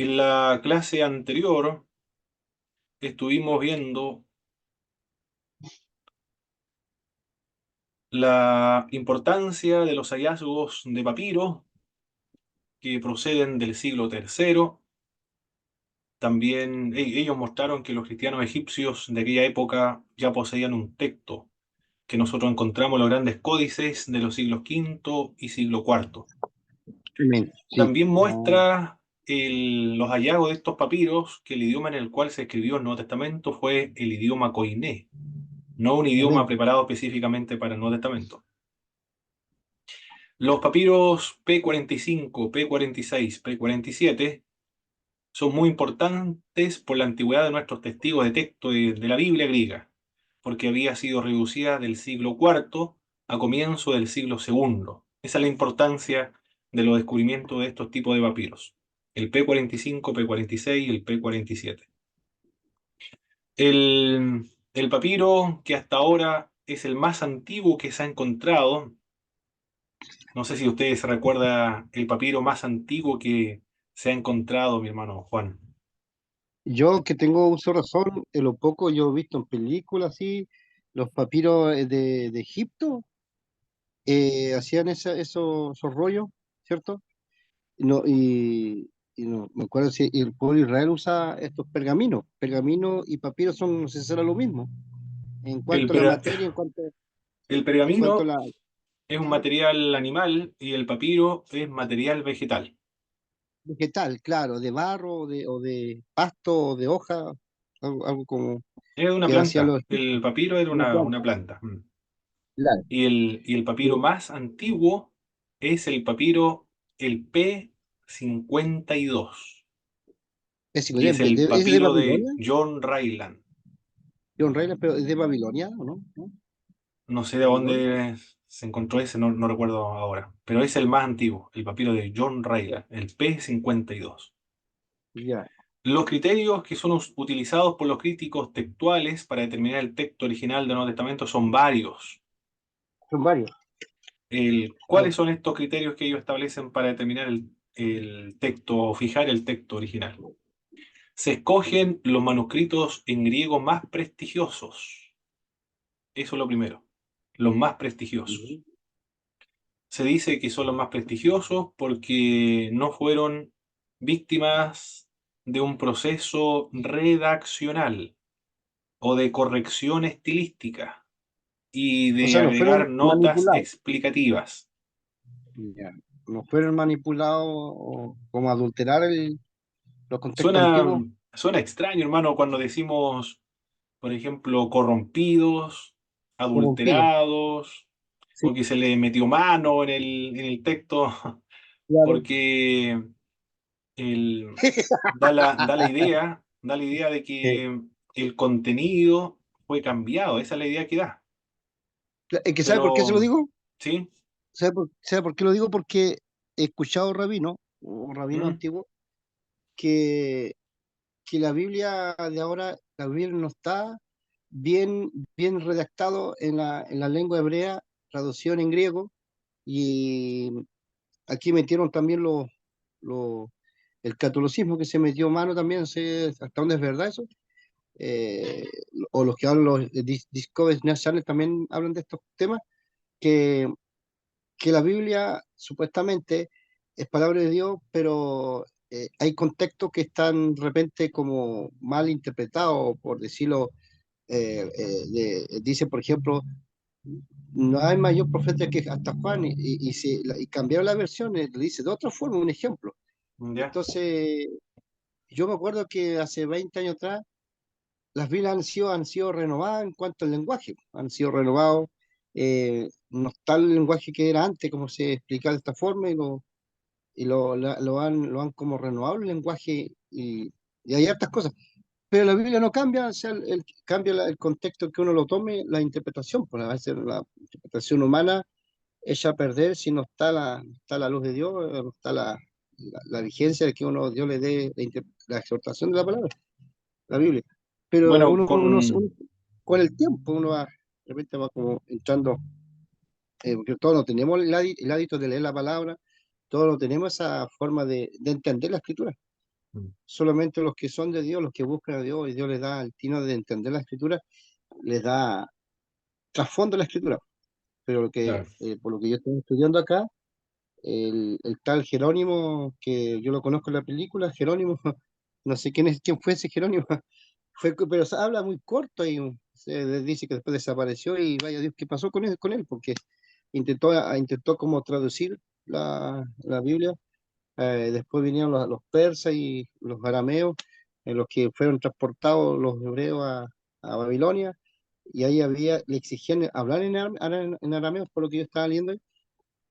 En la clase anterior estuvimos viendo la importancia de los hallazgos de papiro que proceden del siglo III. También ellos mostraron que los cristianos egipcios de aquella época ya poseían un texto que nosotros encontramos en los grandes códices de los siglos V y siglo IV. Amén. Sí. También muestra los hallazgos de estos papiros que el idioma en el cual se escribió el Nuevo Testamento fue el idioma koiné, no un idioma Amén. preparado específicamente para el Nuevo Testamento. Los papiros P45, P46, P47 son muy importantes por la antigüedad de nuestros testigos de texto de la Biblia griega, porque había sido reducida del siglo IV a comienzo del siglo II. Esa es la importancia de los descubrimientos de estos tipos de papiros, el P45, P46 y el P47. El papiro que hasta ahora es el más antiguo que se ha encontrado, no sé si ustedes se recuerda el papiro más antiguo que se ha encontrado, mi hermano Juan. Yo que tengo uso de razón, en lo poco yo he visto en películas así, los papiros de Egipto hacían esos rollos, ¿cierto? No, y no me acuerdo si el pueblo de Israel usa estos pergaminos. Pergaminos y papiros son, no sé si será lo mismo. En El, cuanto a la per- materia, el en cuanto a pergamino la es un material animal y el papiro es material vegetal. vegetal, claro, de barro o de pasto o de hoja, algo como Es una que hacían planta. los El egipcios, papiro era una una planta. planta. Claro. Y el papiro más antiguo es el papiro, el P52, que es el ¿Es de papiro de Babilonia? John Ryland. John Reiner, pero es de Babilonia, ¿o no? ¿No? No sé de ¿Babilonia? dónde se encontró ese, no recuerdo ahora, pero es el más antiguo, el papiro de John Ya, Ryland, el P52. ya. Los criterios que son utilizados por los críticos textuales para determinar el texto original del Nuevo Testamento son varios. Son varios. Ah, ¿Cuáles son estos criterios que ellos establecen para determinar el texto o fijar el texto original? Se escogen los manuscritos en griego más prestigiosos. Eso es lo primero, los más prestigiosos. ujú. Se dice que son los más prestigiosos porque no fueron víctimas de un proceso redaccional o de corrección estilística y O de sea, no fueron agregar notas manipulados. explicativas. Ya. No fueron manipulados o como adulterar los contextos Suena, antiguos. suena extraño, hermano, cuando decimos, por ejemplo, corrompidos, Corrompidos. adulterados, Sí, o que se le metió mano en el texto, claro. porque da la idea de Eh, que el contenido fue cambiado, esa es la idea que da. es que ¿sabe por qué se lo Pero, digo? ¿sí? ¿Sabe por qué lo digo? Porque he escuchado rabinos, o rabinos ¿Mm? antiguos, que, que la Biblia de ahora, la Biblia no está bien redactado en la lengua hebrea, traducción en griego, y aquí metieron también los- el catolicismo que se metió mano también, no sé hasta dónde es verdad eso, eh, o los que hablan los Discovery Channel también hablan de estos temas, que, que la Biblia supuestamente es palabra de Dios, pero hay contextos que están de repente como mal interpretados, por decirlo, dice, por ejemplo, no hay mayor profeta que hasta Juan, y cambiaron la versión, lo dice de otra forma, un ejemplo. ¿Ya? Entonces, yo me acuerdo que hace 20 años atrás, las Biblias han sido renovadas en cuanto al lenguaje, han sido renovados, no está el lenguaje que era antes, como se explica de esta forma, lo han como renovado el lenguaje, y hay hartas cosas. Pero la Biblia no cambia, o sea, cambia el contexto que uno lo tome, la interpretación, pues a veces la interpretación humana echa a perder si no está la luz de Dios, no está la vigencia de que Dios le dé la exhortación de la palabra, la Biblia. Pero Bueno, uno con el tiempo, de repente va como entrando, porque todos no tenemos el hábito de leer la palabra, todos no tenemos esa forma de entender la escritura. Mm, solamente los que son de Dios, los que buscan a Dios, y Dios les da el tino de entender la escritura, les da trasfondo a la escritura. Pero claro, por lo que yo estoy estudiando acá, el tal Jerónimo, que yo lo conozco en la película, Jerónimo, no sé quién fue ese Jerónimo, pero se habla muy corto y se dice que después desapareció y vaya Dios, ¿qué pasó con él? Porque intentó como traducir la Biblia. Después vinieron los persas y los arameos, en los que fueron transportados los hebreos a Babilonia, y ahí le exigían hablar en arameo, por lo que yo estaba leyendo.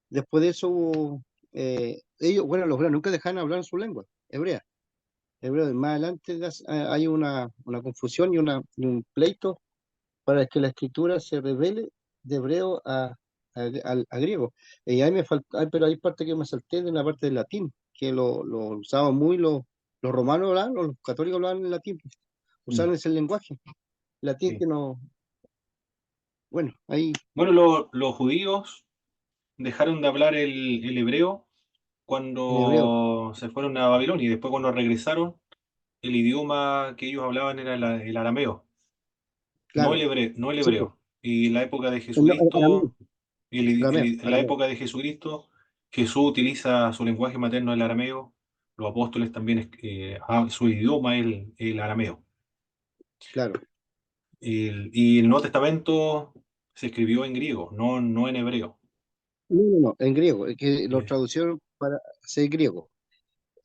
Después de eso ellos, bueno, los hebreos nunca dejaron hablar en su lengua, hebrea. Hebreo, más adelante hay una confusión y un pleito para que la escritura se revele de hebreo a griego. Y ahí me falta, pero hay parte que me salté de la parte del latín, que lo usaban muy los romanos, hablaban, los católicos hablaban en latín, pues, mm, usaban ese lenguaje, latín sí. que no, bueno, ahí Bueno, los judíos dejaron de hablar el hebreo en hebreo, cuando se fueron a Babilonia y después cuando regresaron, el idioma que ellos hablaban era el arameo, no el claro, hebreo, no el sí, pues, hebreo. Y en la época de no, arameo, Jesucristo, arameo, en la arameo, época de Jesucristo, Jesús utiliza su lenguaje materno, el arameo. Los apóstoles también, su idioma es el arameo. claro. Y el Nuevo Testamento se escribió en griego, no en hebreo. No, en griego, es que lo Eh, traducieron para ser griego.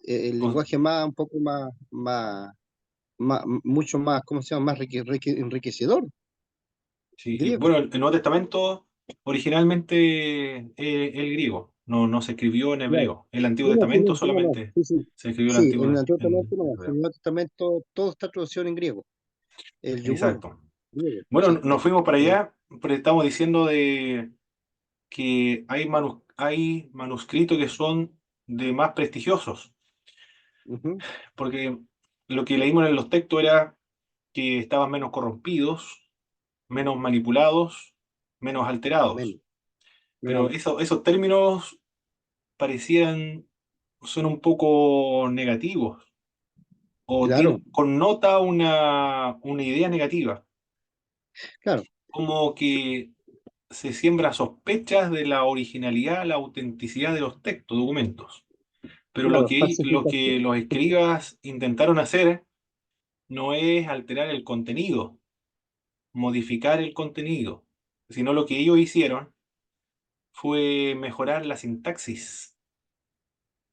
El con- lenguaje un poco mucho más, ¿cómo se llama? Más enriquecedor, sí, griego. bueno, el Nuevo Testamento originalmente el griego, no se escribió en Claro. hebreo. El Antiguo Sí, no, sí, Testamento no, no, no, solamente sí, sí. se escribió el Sí, en Antiguo el Antiguo Testamento en no, en el hebreo. Nuevo Testamento todo está traducido en griego. El yogur, Exacto. griego, Bueno, sí. nos fuimos para allá, pero estamos diciendo de que hay manuscritos que son de más prestigiosos, Ujú, porque lo que leímos en los textos era que estaban menos corrompidos, menos manipulados, menos alterados. menos, Pero menos, esos términos parecían, son un poco negativos o claro, connota una idea negativa, claro, como que se siembra sospechas de la originalidad, la autenticidad de los textos, documentos. Pero claro, lo que falsificación. los escribas intentaron hacer no es alterar el contenido, modificar el contenido, sino lo que ellos hicieron fue mejorar la sintaxis,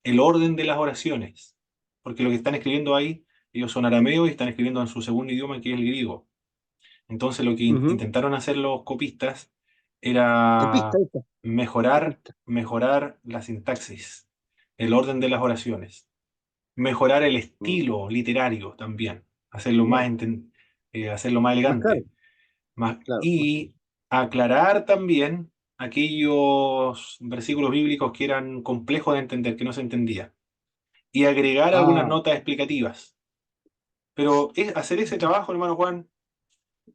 el orden de las oraciones, porque lo que están escribiendo ahí, ellos son arameos y están escribiendo en su segundo idioma, que es el griego. Entonces lo que Ujú. intentaron hacer los copistas era Copista, copista. mejorar la sintaxis, el orden de las oraciones, mejorar el Mm, estilo literario también, claro, hacerlo más más claro, elegante, claro. y aclarar también aquellos versículos bíblicos que eran complejos de entender, que no se entendía, y agregar algunas Ah, notas explicativas. Pero hacer ese trabajo, hermano Juan,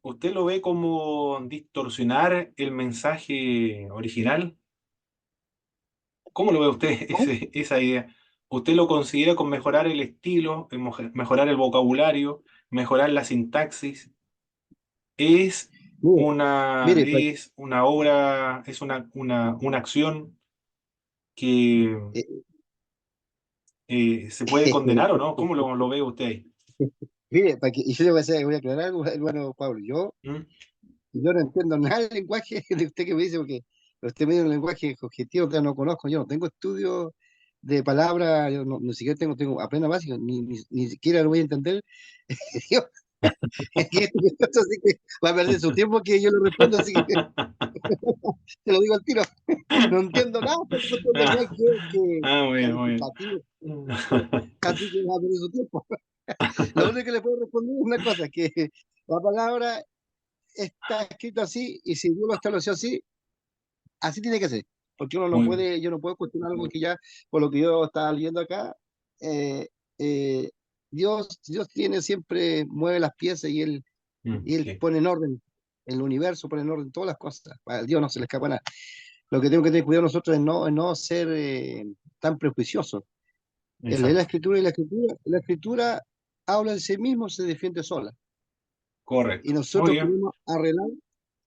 ¿usted lo ve como distorsionar el mensaje original? ¿Cómo lo ve usted ¿cómo? esa idea? ¿Usted lo considera con mejorar el estilo, mejorar el vocabulario, mejorar la sintaxis? ¿Es Mire, mire, es una obra, es una acción que eh, se puede condenar o no? ¿Cómo lo ve usted ahí? mire, y yo le voy a aclarar algo, hermano Pablo. ¿Mm? Yo no entiendo nada del lenguaje de usted que me dice, porque usted me dice un lenguaje objetivo que no conozco. Yo no tengo estudio de palabras, yo ni siquiera tengo apenas básico, ni siquiera lo voy a entender. Yo, esto así que va a perder su tiempo que yo le respondo, así que te lo digo al tiro. No entiendo nada, pero es un lenguaje que Muy bien, muy calificativo, bien. así que va a perder su tiempo. Lo único que le puedo responder es una cosa, que la palabra está escrita así, y si Dios lo estableció así, así tiene que ser, porque uno no Muy, puede, yo no puedo cuestionar algo que ya, por lo que yo estaba leyendo acá, eh, eh, Dios tiene siempre, mueve las piezas y él sí. pone en orden el universo, pone en orden todas las cosas. A Dios no se le escapa nada. Lo que tenemos que tener cuidado nosotros es no ser tan prejuiciosos. Él lee la Exacto, escritura y la escritura habla de sí mismo, se defiende sola. Y correcto. Muy nosotros bien, podemos arreglar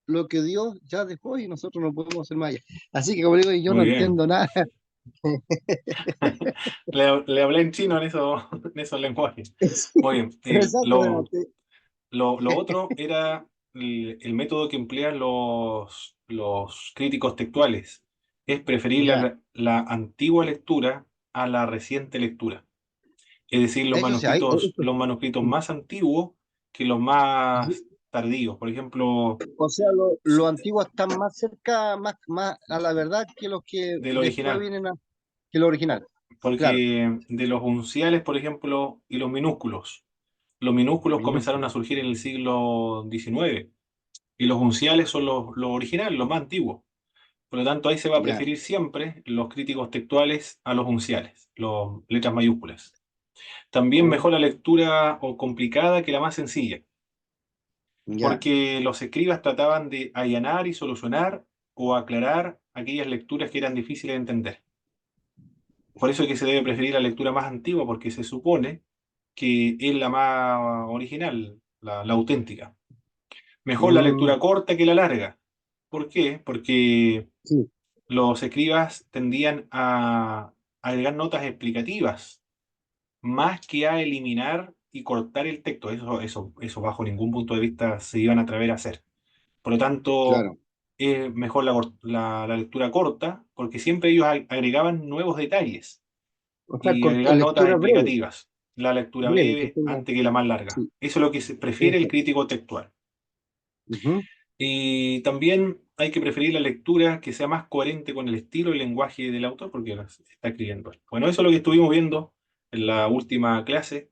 lo que Dios ya dejó y nosotros no podemos hacer más allá. Así que como digo, yo no muy bien. entiendo nada. Le hablé en chino en, eso, en esos lenguajes. Sí, Muy bien. pero exacto, Lo otro era el método que emplean los críticos textuales. Es preferir ya, la antigua lectura a la reciente lectura. Es decir, eso sí, hay, eso, los manuscritos más antiguos que los más tardíos. Por ejemplo, o sea, lo antiguo está más cerca, más a la verdad que los que del después original. vienen que lo original. Claro. Porque de los unciales, por ejemplo, y los minúsculos. Los minúsculos comenzaron a Minúsculo. surgir en el siglo XIX y los unciales son los originales, los más antiguos. Por lo tanto, ahí se va a Ya. preferir siempre los críticos textuales a los unciales, las letras mayúsculas. También Oh, mejor la lectura o complicada que la más sencilla, ya. porque los escribas trataban de allanar y solucionar o aclarar aquellas lecturas que eran difíciles de entender. Por eso es que se debe preferir la lectura más antigua, porque se supone que es la más original, la auténtica. Mejor la Mm, lectura corta que la larga. ¿Por qué? Porque sí, los escribas tendían a agregar notas explicativas más que a eliminar y cortar el texto. Eso bajo ningún punto de vista se iban a atrever a hacer. Por lo tanto, claro. es mejor la lectura corta, porque siempre ellos agregaban nuevos detalles O sea, y agregaban notas lectura breve, explicativas. La lectura breve, que breve tenga. antes que la más larga. Sí, Eso es lo que se prefiere el eso. crítico textual. Ujú. Y también hay que preferir la lectura que sea más coherente con el estilo y el lenguaje del autor, porque está escribiendo él. Bueno, eso es lo que estuvimos viendo en la última clase.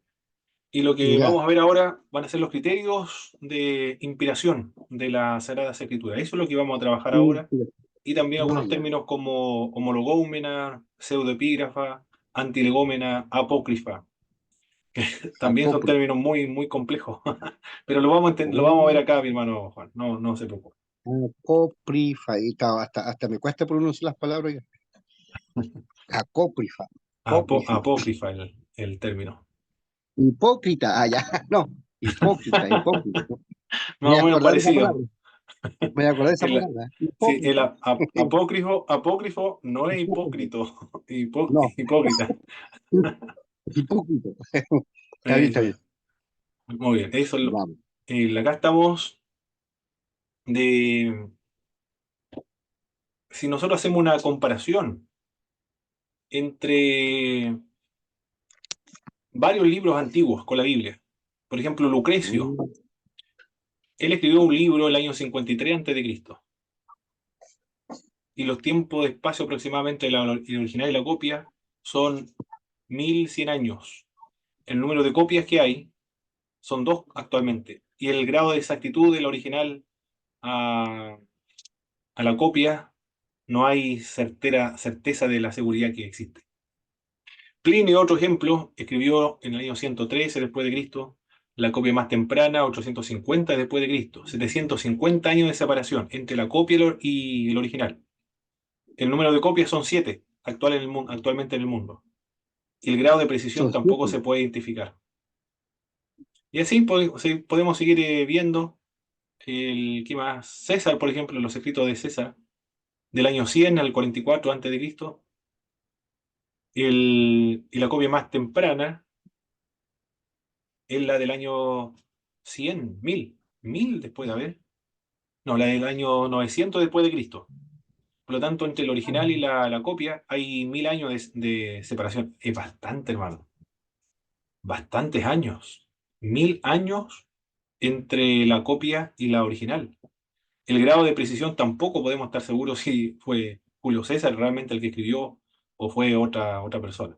Y lo que Ya. vamos a ver ahora van a ser los criterios de inspiración de las Sagradas Escrituras. Eso es lo que vamos a trabajar ahora. Sí. Y también Ah, algunos ya. términos como homologómena, pseudoepígrafa, antilegómena, apócrifa. También son Apócrifo. términos muy, muy complejos. Pero lo vamos a ver Oh, acá, mi hermano Juan. No, no se preocupe. apócrifa. Y hasta me cuesta pronunciar las palabras. Apócrifa. Apócrifa. Apócrifa el término. Hipócrita. Ah, ya. No. Hipócrita, hipócrita. Me Más voy a o menos acordar de esa parecido. palabra. Me voy a acordar de esa El, palabra. sí, Hipócrita. apócrifo no es Hipócrita. hipócrito, No. hipócrita. Hipócrita. Está bien, está Sí. bien. Muy bien, Vamos. acá estamos de, si nosotros hacemos una comparación entre varios libros antiguos con la Biblia, por ejemplo, Lucrecio, Mm, él escribió un libro el año 53 antes de Cristo y los tiempos de espacio aproximadamente de el original y la copia son 1100 años. El número de copias que hay son dos actualmente. Y el grado de exactitud del original a, a la copia, no hay certeza de la seguridad que existe. Plinio, otro ejemplo, escribió en el año 113 después de Cristo, la copia más temprana, 850 después de Cristo. 750 años de separación entre la copia y el original. El número de copias son 7 actualmente en el mundo. Y el grado de precisión son tampoco siete. se puede identificar. Y así podemos seguir viendo. ¿Qué más? César, por ejemplo, los escritos de César, del año 100 al 44 antes de Cristo, y la copia más temprana es la del año 100, 1000 después de haber, no, la del año 900 después de Cristo. Por lo tanto, entre el original y la copia hay 1000 años de separación. Es bastante, hermano, bastantes años. 1000 años entre la copia y la original. El grado de precisión tampoco podemos estar seguros si fue Julio César realmente el que escribió o fue otra persona.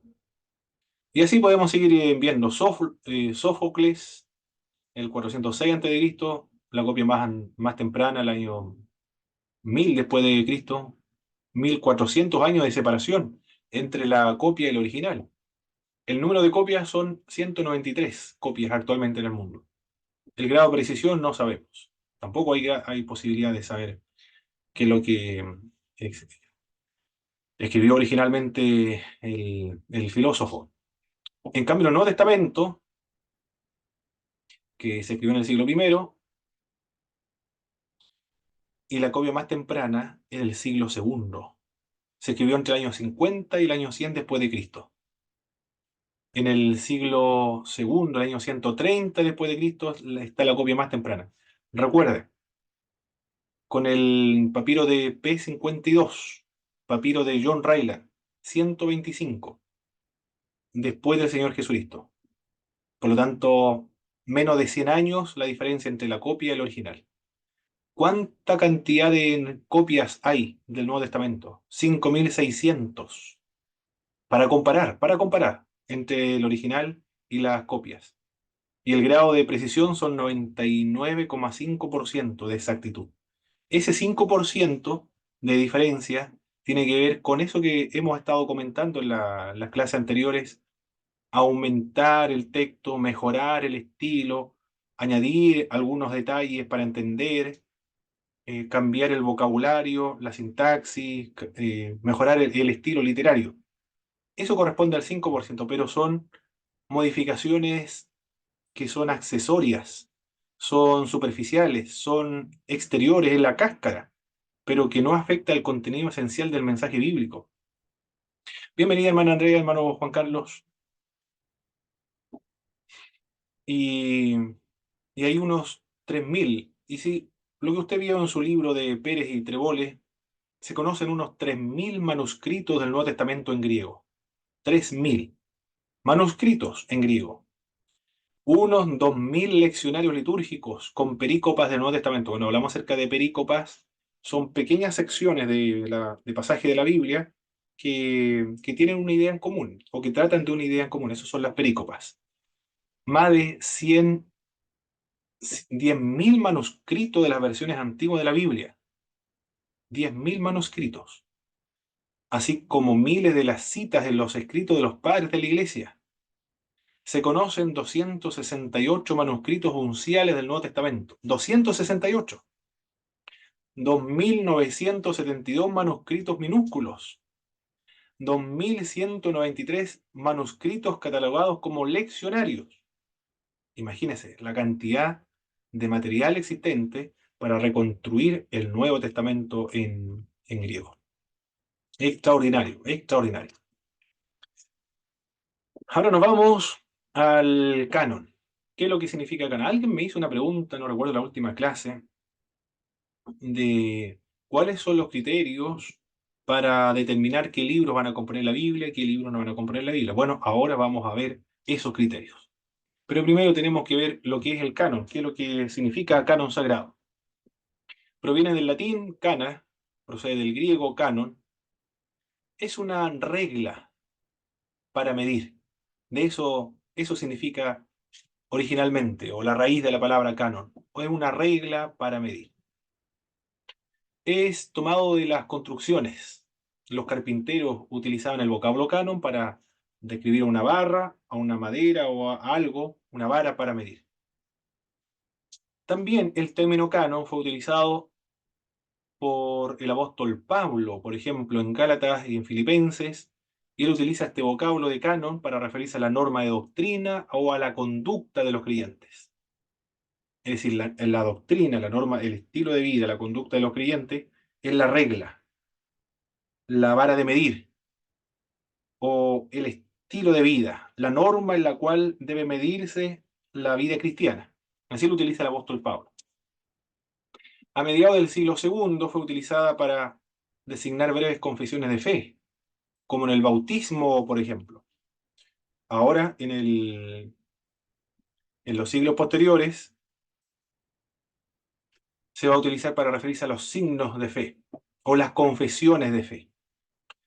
Y así podemos seguir viendo Sófocles, el 406 a.C., la copia más temprana, el año 1000 después de Cristo, 1400 años de separación entre la copia y el original. El número de copias son 193 copias actualmente en el mundo. El grado de precisión no sabemos. Tampoco hay posibilidad de saber qué es lo que escribió originalmente el filósofo. En cambio, el Nuevo Testamento, que se escribió en el siglo primero, y la copia más temprana es del siglo segundo. Se escribió entre el año 50 y el año 100 después de Cristo. En el siglo segundo, el año 130 después de Cristo, está la copia más temprana. Recuerde, con el papiro de P52, papiro de John Ryland, 125, después del Señor Jesucristo. Por lo tanto, menos de 100 años la diferencia entre la copia y el original. ¿Cuánta cantidad de copias hay del Nuevo Testamento? 5.600. Para comparar entre el original y las copias. Y el grado de precisión son 99,5% de exactitud. Ese 5% de diferencia tiene que ver con eso que hemos estado comentando en las clases anteriores: aumentar el texto, mejorar el estilo, añadir algunos detalles para entender, cambiar el vocabulario, la sintaxis, mejorar el estilo literario. Eso corresponde al 5%, pero son modificaciones que son accesorias, son superficiales, son exteriores en la cáscara, pero que no afecta el contenido esencial del mensaje bíblico. Bienvenida, hermana Andrea, hermano Juan Carlos. Y, y hay unos 3.000. Y si lo que usted vio en su libro de Pérez y Treboles, se conocen unos 3.000 manuscritos del Nuevo Testamento en griego. 3.000 manuscritos en griego. Unos 2.000 leccionarios litúrgicos con perícopas del Nuevo Testamento. Bueno, hablamos acerca de perícopas, son pequeñas secciones de pasaje de la Biblia que tienen una idea en común o que tratan de una idea en común. Esas son las perícopas. Más de 10.000 manuscritos de las versiones antiguas de la Biblia. 10.000 manuscritos. Así como miles de las citas en los escritos de los padres de la Iglesia. Se conocen 268 manuscritos unciales del Nuevo Testamento. 268. 2.972 manuscritos minúsculos. 2.193 manuscritos catalogados como leccionarios. Imagínense la cantidad de material existente para reconstruir el Nuevo Testamento en griego. Extraordinario, extraordinario. Ahora nos vamos al canon. ¿Qué es lo que significa canon? Alguien me hizo una pregunta, no recuerdo la última clase, de cuáles son los criterios para determinar qué libros van a componer la Biblia y qué libros no van a componer la Biblia. Bueno, ahora vamos a ver esos criterios. Pero primero tenemos que ver lo que es el canon, qué es lo que significa canon sagrado. Proviene del latín cana, procede del griego canon, es una regla para medir. Eso significa originalmente, o la raíz de la palabra canon, o es una regla para medir. Es tomado de las construcciones. Los carpinteros utilizaban el vocablo canon para describir una barra, a una madera o a algo, una vara para medir. También el término canon fue utilizado por el apóstol Pablo, por ejemplo, en Gálatas y en Filipenses, y él utiliza este vocablo de canon para referirse a la norma de doctrina o a la conducta de los creyentes. Es decir, la doctrina, la norma, el estilo de vida, la conducta de los creyentes es la regla, la vara de medir o el estilo de vida, la norma en la cual debe medirse la vida cristiana. Así lo utiliza el apóstol Pablo. A mediados del siglo segundo fue utilizada para designar breves confesiones de fe, como en el bautismo, por ejemplo. Ahora, en los siglos posteriores, se va a utilizar para referirse a los signos de fe o las confesiones de fe.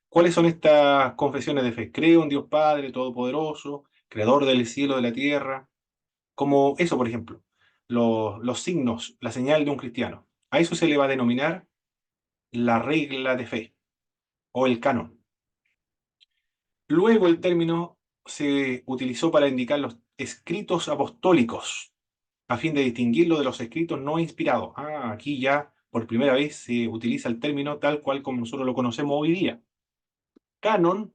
¿Cuáles son estas confesiones de fe? Creo en Dios Padre Todopoderoso, Creador del cielo y de la tierra. Como eso, por ejemplo, los signos, la señal de un cristiano. A eso se le va a denominar la regla de fe o el canon. Luego el término se utilizó para indicar los escritos apostólicos, a fin de distinguirlo de los escritos no inspirados. Aquí ya por primera vez se utiliza el término tal cual como nosotros lo conocemos hoy día. Canon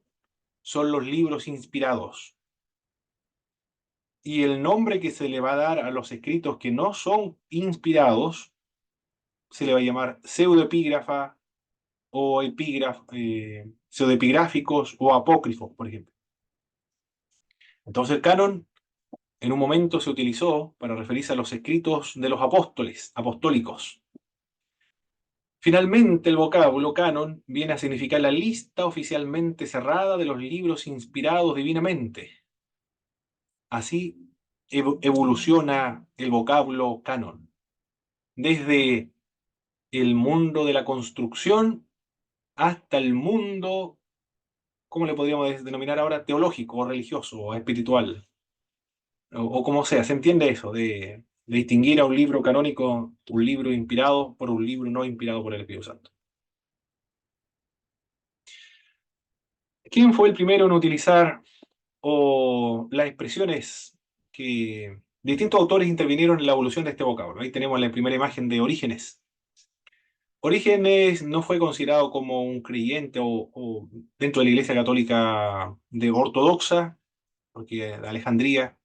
son los libros inspirados. Y el nombre que se le va a dar a los escritos que no son inspirados se le va a llamar pseudoepígrafa o pseudoepigráficos o apócrifos, por ejemplo. Entonces el canon en un momento se utilizó para referirse a los escritos de los apóstoles, apostólicos. Finalmente, el vocablo canon viene a significar la lista oficialmente cerrada de los libros inspirados divinamente. Así evoluciona el vocablo canon, desde el mundo de la construcción hasta el mundo, ¿cómo le podríamos denominar ahora? Teológico, o religioso, o espiritual, o como sea. ¿Se entiende eso? De distinguir a un libro canónico, un libro inspirado por un libro no inspirado por el Espíritu Santo. ¿Quién fue el primero en utilizar o las expresiones que distintos autores intervinieron en la evolución de este vocablo? Ahí tenemos la primera imagen de Orígenes. Orígenes no fue considerado como un creyente o dentro de la Iglesia Católica de ortodoxa, porque de Alejandría,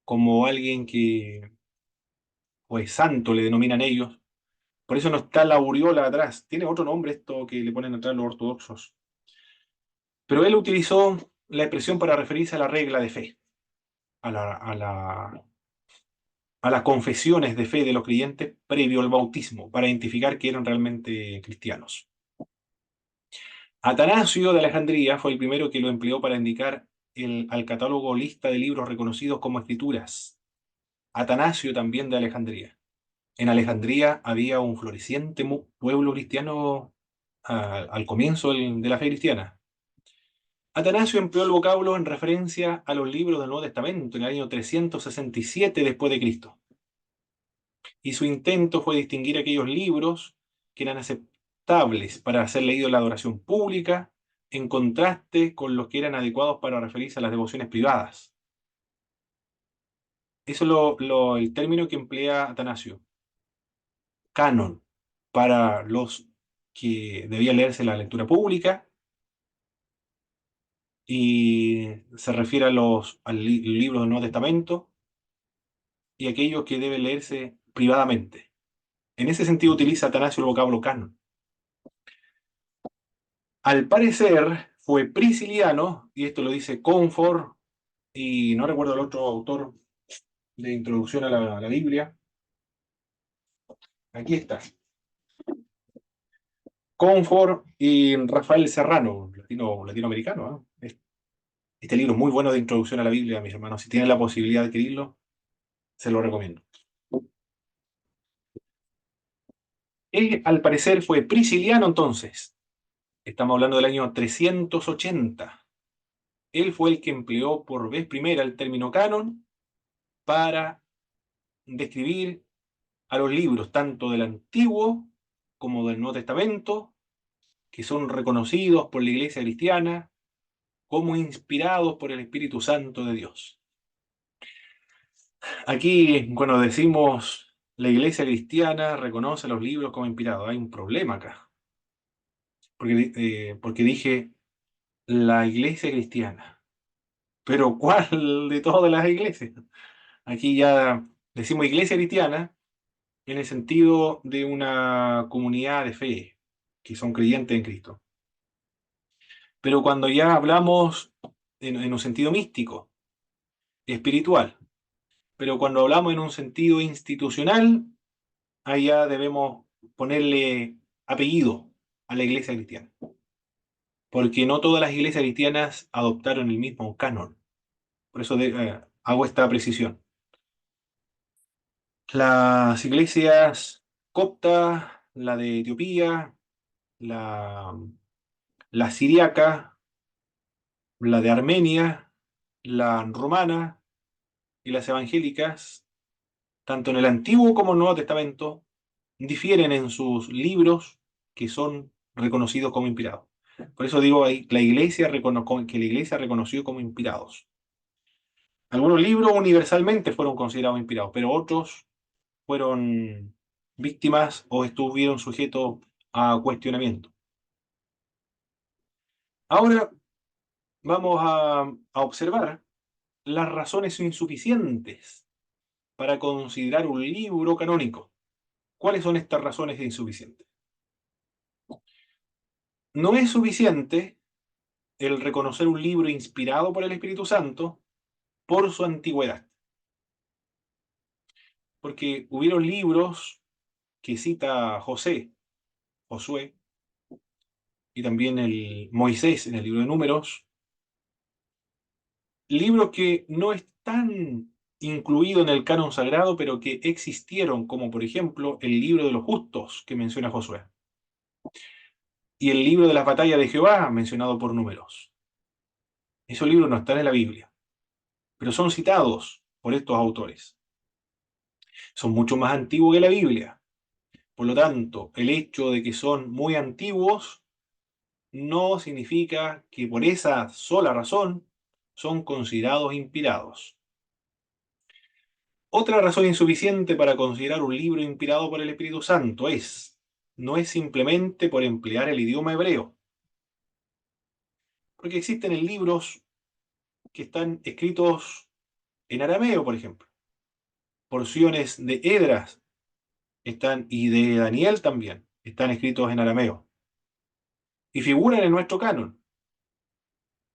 como alguien que, pues santo le denominan ellos. Por eso no está la aureola atrás. Tiene otro nombre esto que le ponen atrás los ortodoxos. Pero él utilizó la expresión para referirse a la regla de fe, a las confesiones de fe de los creyentes previo al bautismo, para identificar que eran realmente cristianos. Atanasio de Alejandría fue el primero que lo empleó para indicar al catálogo lista de libros reconocidos como escrituras. Atanasio también de Alejandría. En Alejandría había un floreciente pueblo cristiano al comienzo de la fe cristiana. Atanasio empleó el vocablo en referencia a los libros del Nuevo Testamento en el año 367 después de Cristo. Y su intento fue distinguir aquellos libros que eran aceptables para ser leídos en la adoración pública, en contraste con los que eran adecuados para referirse a las devociones privadas. Eso es el término que emplea Atanasio. Canon, para los que debían leerse la lectura pública, y se refiere al libro del Nuevo Testamento, y aquellos que deben leerse privadamente. En ese sentido utiliza Atanasio el vocablo canon. Al parecer fue Prisciliano, y esto lo dice Comfort, y no recuerdo el otro autor de introducción a la Biblia. Aquí está. Comfort y Rafael Serrano, latinoamericano. Este libro es muy bueno de introducción a la Biblia, mis hermanos. Si tienen la posibilidad de adquirirlo, se lo recomiendo. Él, al parecer, fue Prisciliano entonces. Estamos hablando del año 380. Él fue el que empleó por vez primera el término canon para describir a los libros, tanto del Antiguo como del Nuevo Testamento, que son reconocidos por la Iglesia cristiana como inspirados por el Espíritu Santo de Dios. Aquí, cuando decimos la Iglesia cristiana reconoce los libros como inspirados, hay un problema acá, porque dije la Iglesia cristiana. Pero ¿cuál de todas las iglesias? Aquí ya decimos iglesia cristiana en el sentido de una comunidad de fe, que son creyentes en Cristo. Pero cuando ya hablamos en un sentido místico, espiritual, pero cuando hablamos en un sentido institucional, allá debemos ponerle apellido a la iglesia cristiana. Porque no todas las iglesias cristianas adoptaron el mismo canon. Por eso hago esta precisión. Las iglesias copta, la de Etiopía, la, la siriaca, la de Armenia, la rumana y las evangélicas, tanto en el Antiguo como en el Nuevo Testamento, difieren en sus libros que son reconocidos como inspirados. Por eso digo ahí, que la iglesia reconoció como inspirados. Algunos libros universalmente fueron considerados inspirados, pero otros fueron víctimas o estuvieron sujetos a cuestionamiento. Ahora vamos a observar las razones insuficientes para considerar un libro canónico. ¿Cuáles son estas razones insuficientes? No es suficiente el reconocer un libro inspirado por el Espíritu Santo por su antigüedad, porque hubieron libros que cita Josué, y también el Moisés en el libro de Números, libros que no están incluidos en el canon sagrado, pero que existieron, como por ejemplo el libro de los justos que menciona Josué, y el libro de las batallas de Jehová mencionado por Números. Esos libros no están en la Biblia, pero son citados por estos autores. Son mucho más antiguos que la Biblia. Por lo tanto, el hecho de que son muy antiguos no significa que por esa sola razón son considerados inspirados. Otra razón insuficiente para considerar un libro inspirado por el Espíritu Santo no es simplemente por emplear el idioma hebreo, porque existen libros que están escritos en arameo, por ejemplo. Porciones de Edras y de Daniel también están escritos en arameo y figuran en nuestro canon.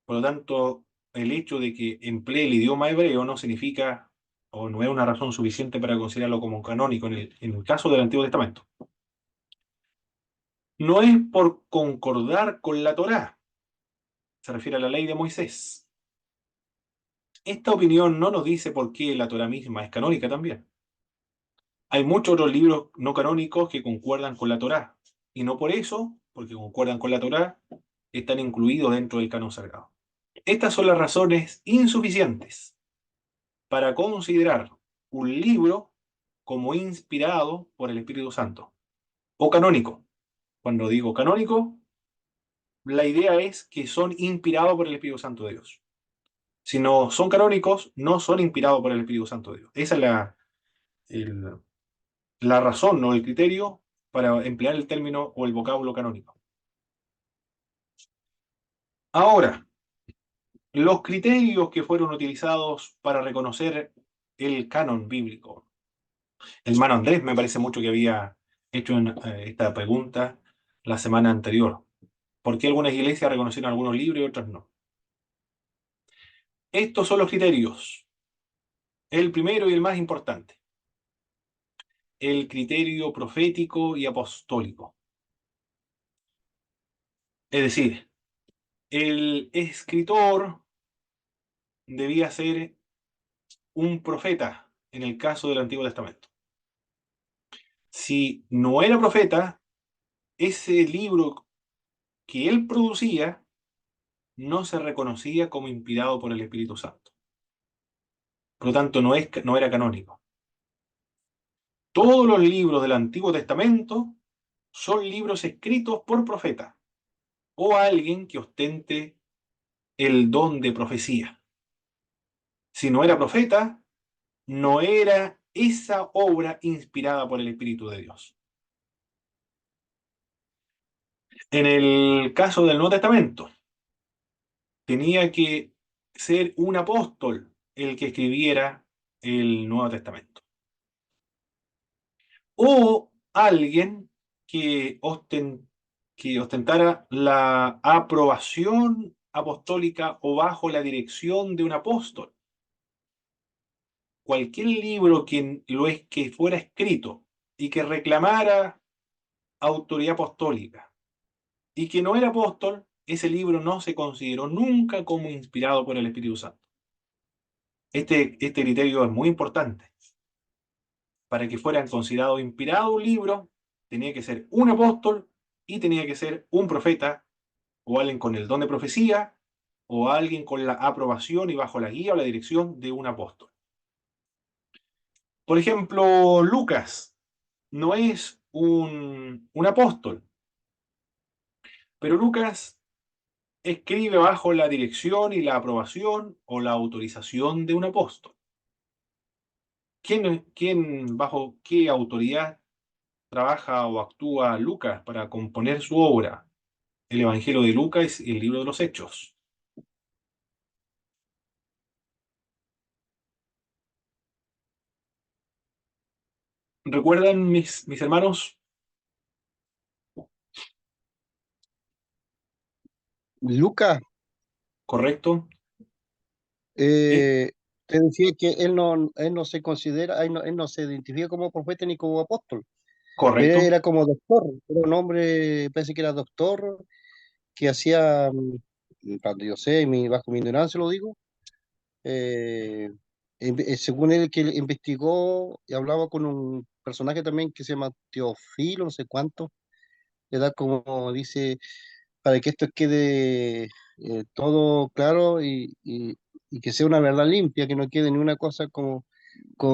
Por lo tanto, el hecho de que emplee el idioma hebreo no significa o no es una razón suficiente para considerarlo como canónico en el caso del Antiguo Testamento. No es por concordar con la Torá, se refiere a la ley de Moisés. Esta opinión no nos dice por qué la Torá misma es canónica también. Hay muchos otros libros no canónicos que concuerdan con la Torá, y no por eso, porque concuerdan con la Torá, están incluidos dentro del canon sagrado. Estas son las razones insuficientes para considerar un libro como inspirado por el Espíritu Santo o canónico. Cuando digo canónico, la idea es que son inspirados por el Espíritu Santo de Dios. Si no son canónicos, no son inspirados por el Espíritu Santo de Dios. Esa es el- la razón o el criterio para emplear el término o el vocablo canónico. Ahora, los criterios que fueron utilizados para reconocer el canon bíblico. El hermano Andrés me parece mucho que había hecho esta pregunta la semana anterior. ¿Por qué algunas iglesias reconocieron algunos libros y otras no? Estos son los criterios. El primero y el más importante. El criterio profético y apostólico. Es decir, el escritor debía ser un profeta en el caso del Antiguo Testamento. Si no era profeta, ese libro que él producía no se reconocía como inspirado por el Espíritu Santo. Por lo tanto, no era canónico. Todos los libros del Antiguo Testamento son libros escritos por profeta o alguien que ostente el don de profecía. Si no era profeta, no era esa obra inspirada por el Espíritu de Dios. En el caso del Nuevo Testamento, tenía que ser un apóstol el que escribiera el Nuevo Testamento. O alguien que ostentara la aprobación apostólica o bajo la dirección de un apóstol. Cualquier libro que fuera escrito y que reclamara autoridad apostólica y que no era apóstol, ese libro no se consideró nunca como inspirado por el Espíritu Santo. Este criterio es muy importante. Para que fuera considerado inspirado un libro, tenía que ser un apóstol y tenía que ser un profeta o alguien con el don de profecía o alguien con la aprobación y bajo la guía o la dirección de un apóstol. Por ejemplo, Lucas no es un apóstol, pero Lucas escribe bajo la dirección y la aprobación o la autorización de un apóstol. Bajo qué autoridad trabaja o actúa Lucas para componer su obra? El Evangelio de Lucas y el libro de los Hechos. ¿Recuerdan mis hermanos? Lucas, ¿Correcto? Eh, eh, te decía que él no se considera, él no se identifica como profeta ni como apóstol. Él correcto. era como doctor, era un hombre, parece que era doctor, que hacía, cuando yo sé, bajo mi ignorancia lo digo, eh, según él que él investigó y hablaba con un personaje también que se llama Teofilo, no sé cuánto, le da como dice, para que esto quede todo claro y que sea una verdad limpia, que no quede ni una cosa como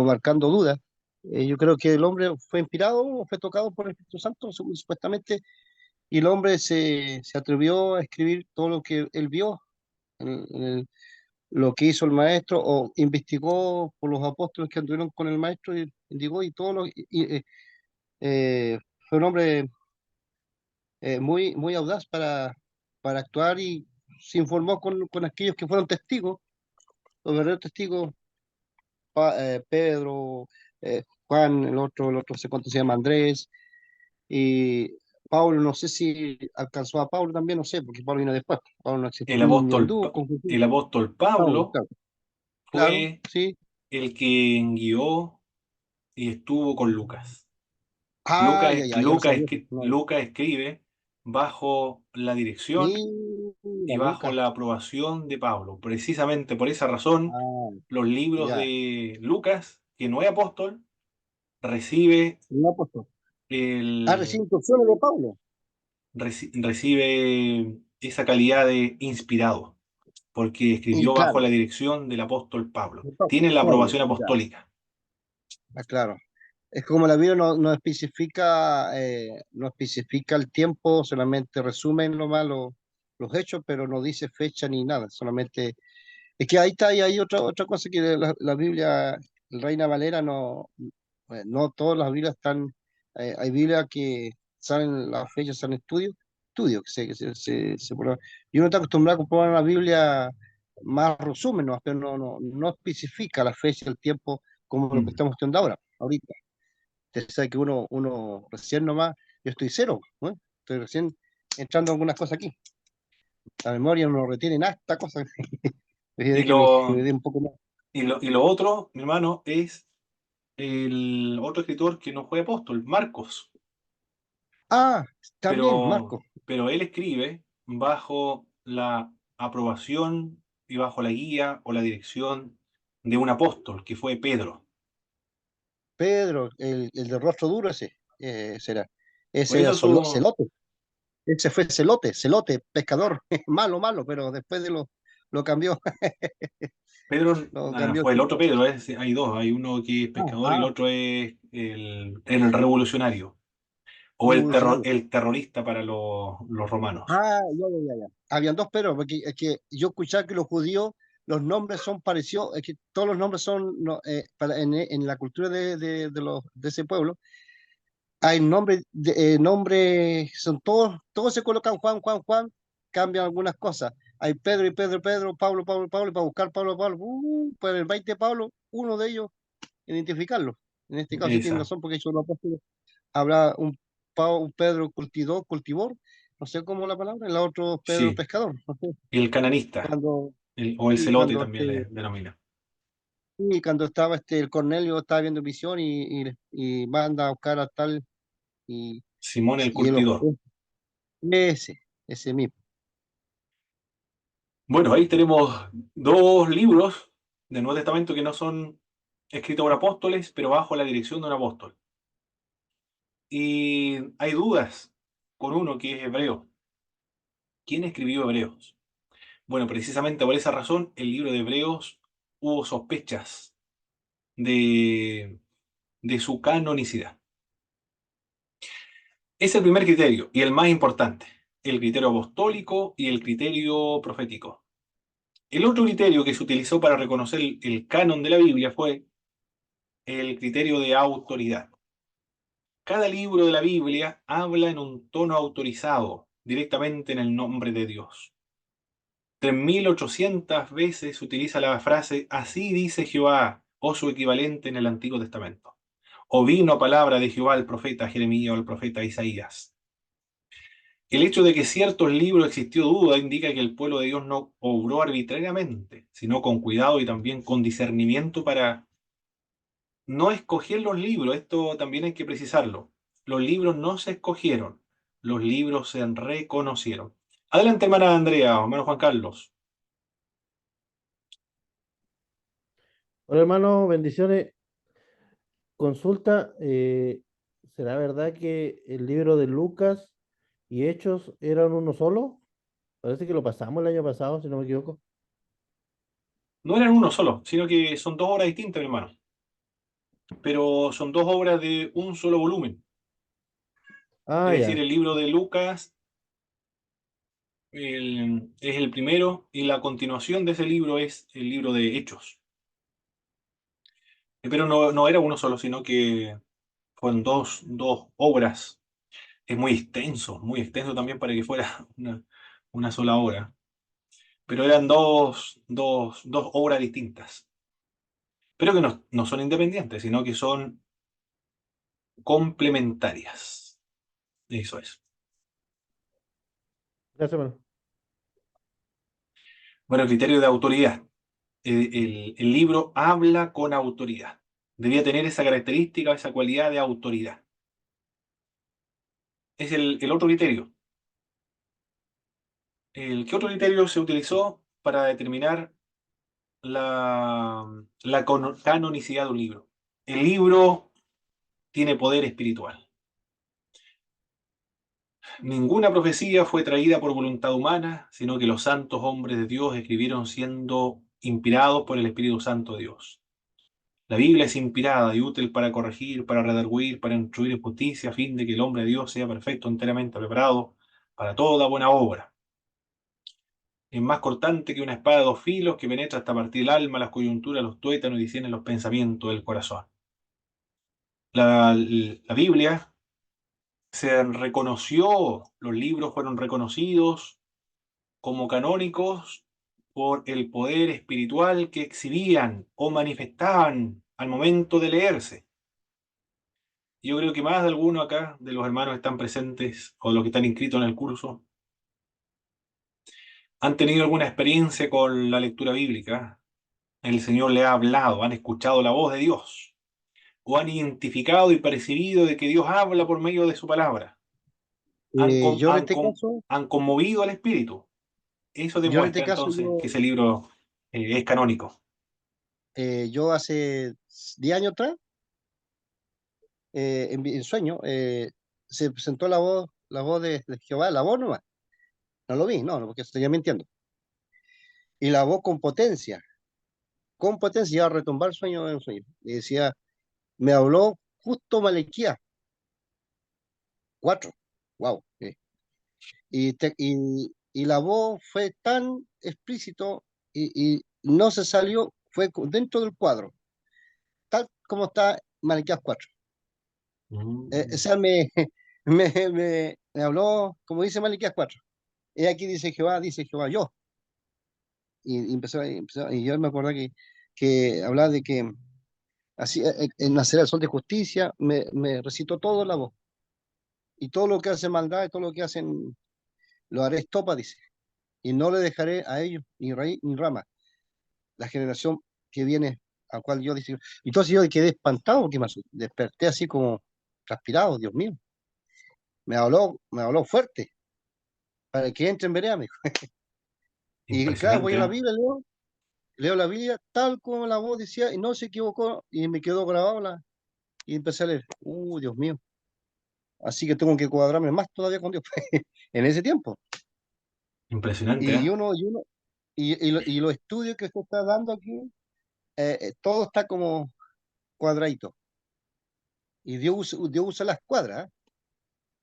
marcando dudas. Yo creo que el hombre fue inspirado o fue tocado por el Espíritu Santo, supuestamente, y el hombre se atrevió a escribir todo lo que él vio, lo que hizo el maestro, o investigó por los apóstoles que anduvieron con el maestro, y indicó, y todo fue un hombre muy audaz para actuar y se informó con aquellos que fueron testigos, los verdaderos testigos, Pedro, Juan, el otro sé cuánto se llama Andrés, y Pablo, no sé si alcanzó a Pablo también, no sé, porque Pablo vino después. Pablo no existió, El ni apóstol, anduvo con Jesús. el apóstol Pablo, Pablo claro, claro, fue sí. el que guió y estuvo con Lucas. Ah, ya, ya, yo no sabía eso. No. Lucas escribe bajo la dirección y Mira, bajo Lucas. la aprobación de Pablo. Precisamente por esa razón, Ah, los libros ya. de Lucas, que no es apóstol, recibe No, pues, no. Ah, recién el, instrucciones de Pablo. recibe esa calidad de inspirado, porque Y escribió bajo claro, la dirección del apóstol Pablo. de Tiene la Pablo, aprobación ya. apostólica. Ah, claro. Es como la Biblia no especifica, no especifica el tiempo, solamente resumen nomás los hechos, pero no dice fecha ni nada, solamente. Es que ahí está, y hay otra cosa que la Biblia, el Reina Valera, no todas las Biblias están, hay Biblias que salen las fechas, salen estudios que se prueban. Y uno está acostumbrado a comprobar una Biblia más resumen, ¿no? Pero no especifica la fecha, el tiempo, como lo que Mm. estamos estudiando ahora, ahorita. Usted sabe que uno recién nomás, yo estoy cero, ¿no? Estoy recién entrando en algunas cosas aquí. La memoria no retiene nada, esta cosa. Y Prefiero que me lo, dé un poco más. y lo otro, mi hermano, es el otro escritor que no fue apóstol, Marcos, Ah, también, Marco. pero él escribe bajo la aprobación y bajo la guía o la dirección de un apóstol, que fue Pedro. Pedro, el de rostro duro ese, será. Por Ese era eso su celote. Ese fue celote, pescador. Malo, malo, pero después lo cambió. Pedro Lo cambió. fue el otro Pedro, hay dos, hay uno que es Ah, pescador y el otro es el revolucionario o revolucionario. el terrorista para los romanos. Ah, ya. Habían dos Pedro, porque es que yo escuchaba que los judíos, los nombres son parecidos, es que todos los nombres son, no, en la cultura de ese pueblo, hay nombres, son todos se colocan Juan, cambian algunas cosas. Hay Pedro y Pedro, Pablo, y para buscar Pablo, por el 20 Pablo, uno de ellos, identificarlo. En este caso sí tiene Esa, razón, porque ellos los apóstoles habrá un Pedro cultivor, no sé cómo la palabra, el otro Pedro sí, pescador, no sé, el cananista cuando, o el y celote cuando también le denomina. y cuando estaba el Cornelio estaba viendo visión y manda a buscar a tal y, Simón el y él Curtidor. ese mismo. Bueno, ahí tenemos dos libros del Nuevo Testamento que no son escritos por apóstoles, pero bajo la dirección de un apóstol. Y hay dudas con uno que es Hebreo. ¿Quién escribió Hebreos? Bueno, precisamente por esa razón, el libro de Hebreos hubo sospechas de, de su canonicidad. Es el primer criterio y el más importante, el criterio apostólico y el criterio profético. El otro criterio que se utilizó para reconocer el canon de la Biblia fue el criterio de autoridad. Cada libro de la Biblia habla en un tono autorizado, directamente en el nombre de Dios. 3800 veces se utiliza la frase así dice Jehová o su equivalente en el Antiguo Testamento. o vino palabra de Jehová al profeta Jeremías o al profeta Isaías. El hecho de que ciertos libros existió duda indica que el pueblo de Dios no obró arbitrariamente, sino con cuidado y también con discernimiento para no escoger los libros. Esto también hay que precisarlo. Los libros no se escogieron, los libros se reconocieron. Adelante, hermana Andrea, o hermano Juan Carlos. Hola hermano, bendiciones. Consulta, ¿será verdad que el libro de Lucas y Hechos eran uno solo? Parece que lo pasamos el año pasado, si no me equivoco. No eran uno solo, sino que son dos obras distintas, mi hermano. Pero son dos obras de un solo volumen. Ah, Es decir, ya. el libro de Lucas es el primero y la continuación de ese libro es el libro de Hechos. Pero no era uno solo, sino que fueron dos obras. Es muy extenso también para que fuera una sola obra. Pero eran dos obras distintas. Pero que no son independientes, sino que son complementarias. Eso es. Gracias, hermano. Bueno, criterio de autoridad. El libro habla con autoridad. Debía tener esa característica, esa cualidad de autoridad. Es el otro criterio. ¿Qué otro criterio se utilizó para determinar la canonicidad de un libro? El libro tiene poder espiritual. Ninguna profecía fue traída por voluntad humana, sino que los santos hombres de Dios escribieron siendo inspirados por el Espíritu Santo de Dios. La Biblia es inspirada y útil para corregir, para redarguir, para instruir en justicia, a fin de que el hombre de Dios sea perfecto, enteramente preparado para toda buena obra. Es más cortante que una espada de dos filos que penetra hasta partir el alma, las coyunturas, los tuétanos y discierne los pensamientos del corazón. La Biblia se reconoció, los libros fueron reconocidos como canónicos por el poder espiritual que exhibían o manifestaban al momento de leerse. Yo creo que más de alguno acá, de los hermanos que están presentes o de los que están inscritos en el curso, han tenido alguna experiencia con la lectura bíblica. El Señor le ha hablado, han escuchado la voz de Dios, o han identificado y percibido de que Dios habla por medio de su palabra. Han, con- Yo en han, este con- caso, han conmovido al Espíritu. Eso yo en este demuestra caso, entonces que ese libro es canónico. yo hace 10 años atrás, en sueño, se presentó la voz de Jehová, la voz nomás. No lo vi, no, porque estaría mintiendo. Y la voz con potencia, iba a retumbar el sueño en un sueño. Y decía, me habló justo Malequías 4. Wow. Y la voz fue tan explícito y no se salió, fue dentro del cuadro, tal como está Malaquías 4. O Mm, sea, me habló, como dice Malaquías 4. Y aquí dice Jehová, yo. Y y yo me acordé que hablaba de que así, nacerá el sol de justicia, me recitó todo la voz. Y todo lo que hace maldad y todo lo que hacen, lo haré estopa, dice. Y no le dejaré a ellos ni raíz ni rama. La generación que viene, a cual yo dije. Entonces yo quedé espantado porque desperté así como transpirado, Dios mío. me habló fuerte, para que entren veré, amigo. Y claro, voy impresionante, a la ¿eh? Biblia, leo la Biblia tal como la voz decía, y no se equivocó, y me quedó grabado y empecé a leer. Dios mío. Así que tengo que cuadrarme más todavía con Dios en ese tiempo. Impresionante, Y ¿eh? uno, y uno, y los estudios que se está dando aquí, todo está como cuadradito. Y Dios usa las cuadras. ¿Eh?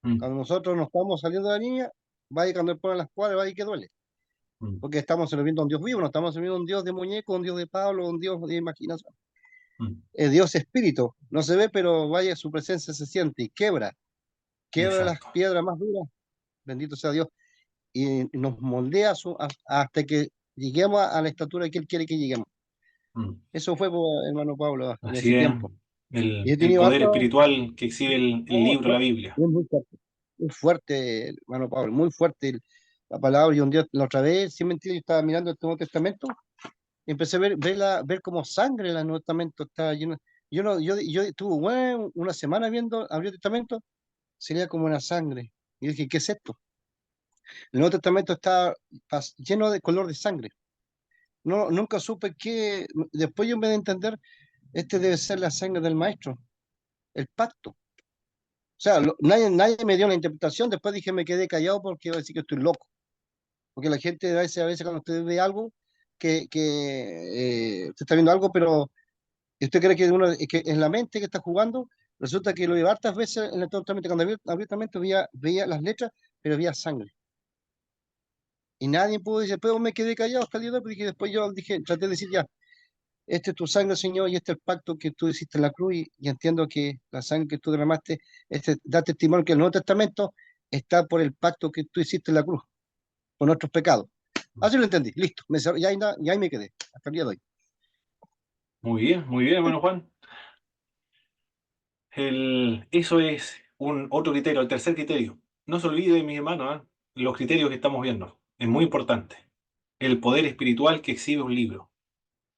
Mm, Cuando nosotros nos estamos saliendo de la línea, vaya cuando él pone las cuadras, vaya que duele. mm, Porque estamos sirviendo a un Dios vivo, no estamos sirviendo a un Dios de muñeco, un Dios de Pablo, un Dios de imaginación. mm. Dios espíritu, no se ve, pero vaya, su presencia se siente y quiebra las Exacto, piedras más duras, bendito sea Dios, y nos moldea hasta que lleguemos a la estatura que Él quiere que lleguemos. mm. Eso fue, pues, hermano Pablo, en Así ese es. tiempo. Y he el tenido poder harto, espiritual que exhibe el oh, libro, la Biblia. es muy fuerte, hermano Pablo, muy fuerte la palabra. Y un día, la otra vez, sin mentir, yo estaba mirando el Nuevo Testamento y empecé a ver como sangre en el Nuevo Testamento estaba lleno. Yo, no, yo estuve bueno, una semana viendo el Nuevo Testamento, sería como una sangre. Y dije, ¿qué es esto? El Nuevo Testamento está lleno de color de sangre. No, nunca supe qué. Después yo me de entender, este debe ser la sangre del maestro, el pacto. O sea, nadie me dio la interpretación. Después dije, me quedé callado porque iba a decir que estoy loco. Porque la gente a veces cuando usted ve algo, usted está viendo algo, pero usted cree que es la mente que está jugando. Resulta que lo vi hartas veces en el Nuevo Testamento, cuando abiertamente veía las letras, pero veía sangre. Y nadie pudo decir, pero me quedé callado hasta el día de hoy, porque después yo dije, traté de decir ya, este es tu sangre, Señor, y este es el pacto que tú hiciste en la cruz, y entiendo que la sangre que tú derramaste, da testimonio que el Nuevo Testamento está por el pacto que tú hiciste en la cruz, por nuestros pecados. Así lo entendí, listo, y ahí me quedé, hasta el día de hoy. Muy bien, hermano Juan. Eso es un otro criterio, el tercer criterio. No se olvide, mis hermanos, ¿ah? Los criterios que estamos viendo. Es muy importante. El poder espiritual que exhibe un libro.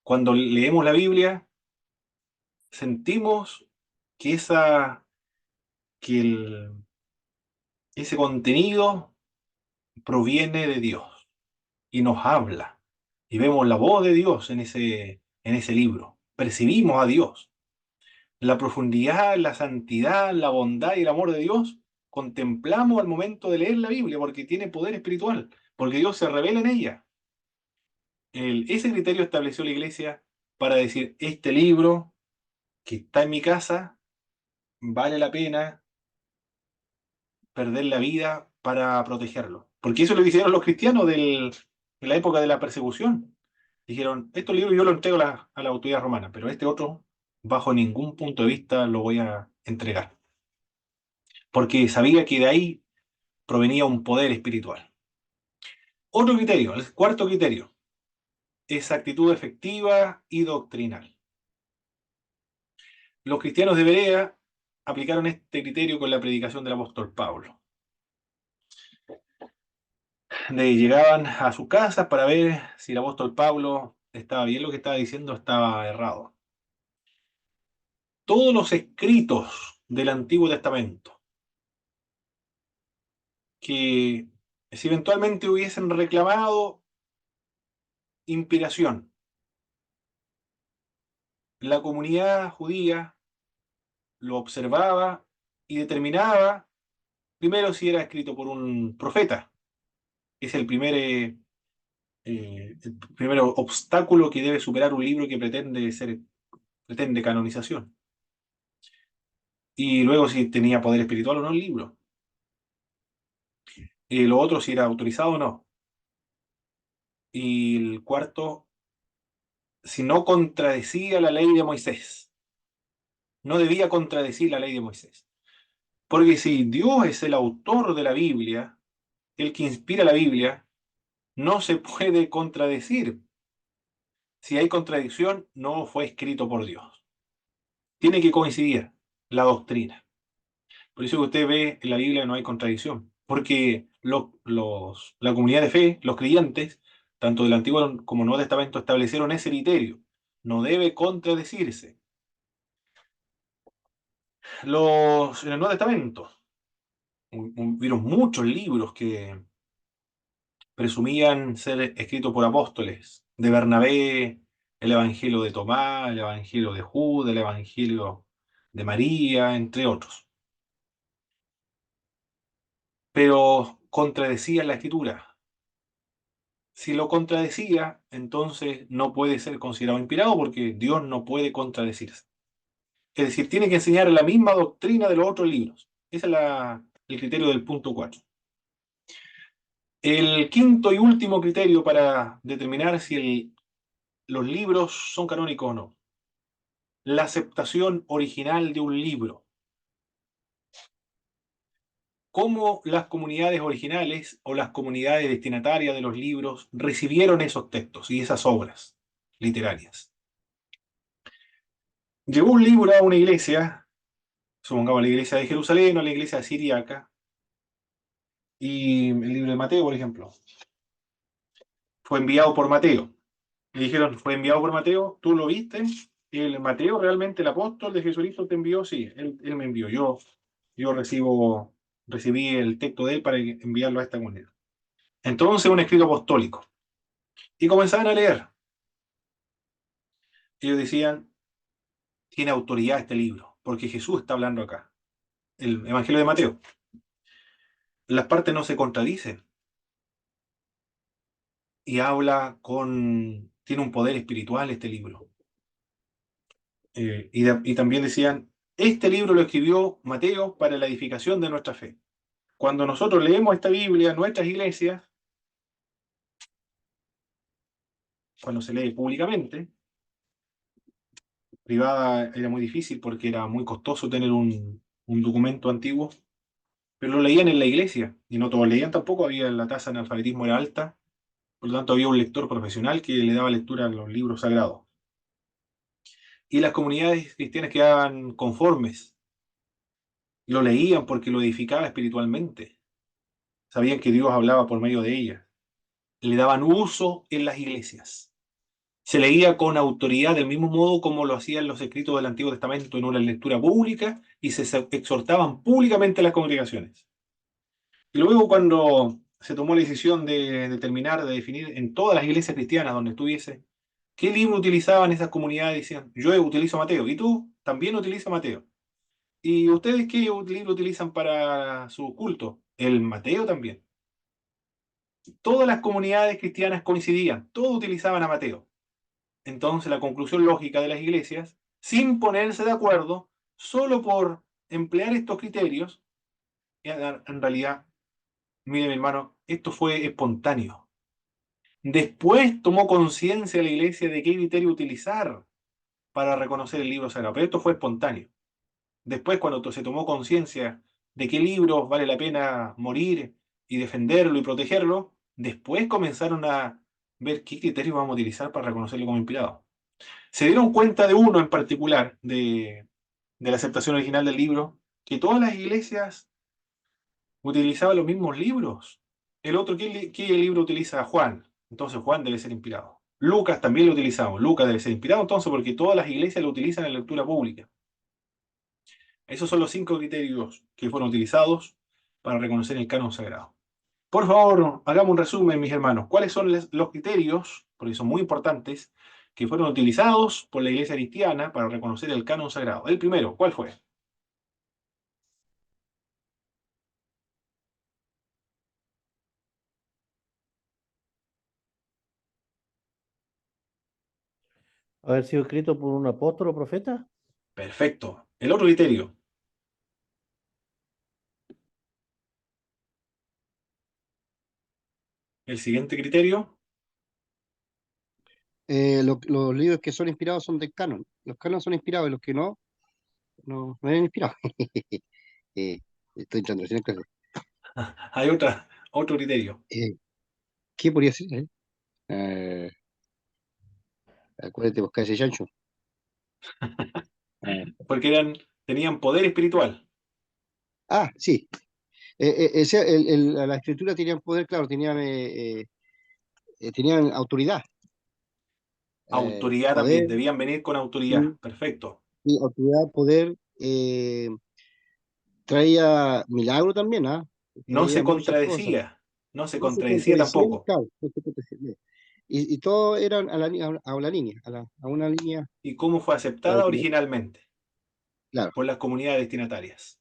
Cuando leemos la Biblia, sentimos que, que ese contenido proviene de Dios y nos habla. Y vemos la voz de Dios en ese libro. Percibimos a Dios. La profundidad, la santidad, la bondad y el amor de Dios contemplamos al momento de leer la Biblia porque tiene poder espiritual, porque Dios se revela en ella. Ese criterio estableció la Iglesia para decir, este libro que está en mi casa vale la pena perder la vida para protegerlo. Porque eso es lo que hicieron los cristianos en la época de la persecución. Dijeron, estos libros yo los entrego a la autoridad romana, pero este otro, bajo ningún punto de vista, lo voy a entregar. Porque sabía que de ahí provenía un poder espiritual. Otro criterio, el cuarto criterio, es actitud efectiva y doctrinal. Los cristianos de Berea aplicaron este criterio con la predicación del apóstol Pablo. Llegaban a sus casas para ver si el apóstol Pablo estaba bien lo que estaba diciendo, estaba errado. Todos los escritos del Antiguo Testamento que si eventualmente hubiesen reclamado inspiración, la comunidad judía lo observaba y determinaba primero si era escrito por un profeta. Es el primer obstáculo que debe superar un libro que pretende canonización. Y luego si tenía poder espiritual o no el libro. Y lo otro si era autorizado o no. Y el cuarto, si no contradecía la ley de Moisés. No debía contradecir la ley de Moisés. Porque si Dios es el autor de la Biblia, el que inspira la Biblia, no se puede contradecir. Si hay contradicción, no fue escrito por Dios. Tiene que coincidir la doctrina. Por eso que usted ve en la Biblia no hay contradicción, porque la comunidad de fe, los creyentes, tanto del Antiguo como Nuevo Testamento, establecieron ese criterio. No debe contradecirse. En el Nuevo Testamento hubieron muchos libros que presumían ser escritos por apóstoles. De Bernabé, el Evangelio de Tomás, el Evangelio de Judas, el Evangelio de María, entre otros. Pero contradecían la escritura. Si lo contradecía, entonces no puede ser considerado inspirado porque Dios no puede contradecirse. Es decir, tiene que enseñar la misma doctrina de los otros libros. Ese es el criterio del punto 4. El quinto y último criterio para determinar si los libros son canónicos o no. La aceptación original de un libro. Cómo las comunidades originales o las comunidades destinatarias de los libros recibieron esos textos y esas obras literarias. Llegó un libro a una iglesia, supongamos la iglesia de Jerusalén o la iglesia siriaca, y el libro de Mateo, por ejemplo, fue enviado por Mateo. Le dijeron, fue enviado por Mateo, ¿tú lo viste? El Mateo, realmente el apóstol de Jesucristo te envió, sí, él me envió. Yo recibí el texto de él para enviarlo a esta comunidad. Entonces, un escrito apostólico. Y comenzaban a leer. Ellos decían, tiene autoridad este libro, porque Jesús está hablando acá. El Evangelio de Mateo. Las partes no se contradicen y tiene un poder espiritual este libro. Y también decían, este libro lo escribió Mateo para la edificación de nuestra fe. Cuando nosotros leemos esta Biblia en nuestras iglesias, cuando se lee públicamente, privada era muy difícil porque era muy costoso tener un documento antiguo, pero lo leían en la iglesia y no todos leían tampoco, la tasa de analfabetismo era alta, por lo tanto había un lector profesional que le daba lectura a los libros sagrados. Y las comunidades cristianas quedaban conformes, lo leían porque lo edificaba espiritualmente, sabían que Dios hablaba por medio de ella, le daban uso en las iglesias. Se leía con autoridad del mismo modo como lo hacían los escritos del Antiguo Testamento en una lectura pública y se exhortaban públicamente a las congregaciones. Y luego cuando se tomó la decisión de determinar, de definir en todas las iglesias cristianas donde estuviese, qué libro utilizaban esas comunidades, decían, yo utilizo Mateo, y tú también utilizas Mateo. ¿Y ustedes qué libro utilizan para su culto? El Mateo también. Todas las comunidades cristianas coincidían, todos utilizaban a Mateo. Entonces la conclusión lógica de las iglesias, sin ponerse de acuerdo, solo por emplear estos criterios, en realidad, mire mi hermano, esto fue espontáneo. Después tomó conciencia la iglesia de qué criterio utilizar para reconocer el libro sagrado, pero esto fue espontáneo. Después, cuando se tomó conciencia de qué libros vale la pena morir y defenderlo y protegerlo, después comenzaron a ver qué criterios vamos a utilizar para reconocerlo como inspirado. Se dieron cuenta de uno en particular, de la aceptación original del libro, que todas las iglesias utilizaban los mismos libros. El otro, ¿qué libro utiliza Juan? Entonces Juan debe ser inspirado. Lucas también lo utilizamos. Lucas debe ser inspirado entonces porque todas las iglesias lo utilizan en lectura pública. Esos son los 5 criterios que fueron utilizados para reconocer el canon sagrado. Por favor, hagamos un resumen, mis hermanos. ¿Cuáles son los criterios, porque son muy importantes, que fueron utilizados por la Iglesia cristiana para reconocer el canon sagrado? El primero, ¿cuál fue? Haber sido escrito por un apóstol o profeta. Perfecto. El otro criterio, el siguiente criterio, Los libros que son inspirados son del canon. Los canon son inspirados y los que no, no eran inspirados. Eh, Estoy entrando recién en clase. hay otro criterio, Eh, ¿Qué podría ser? Acuérdate, buscar ese chancho. porque tenían poder espiritual. Sí. La escritura tenían poder, claro, tenían autoridad. Autoridad también, Poder, debían venir con autoridad. sí, Perfecto. sí, autoridad, poder. Traía milagro también, ¿ah? No se Traía muchas cosas. contradecía, no se No se contradecía contradecían, tampoco. claro, no se contradecían. Y todo eran a una línea, a una línea, ¿Y cómo fue aceptada que- originalmente claro, por las comunidades destinatarias?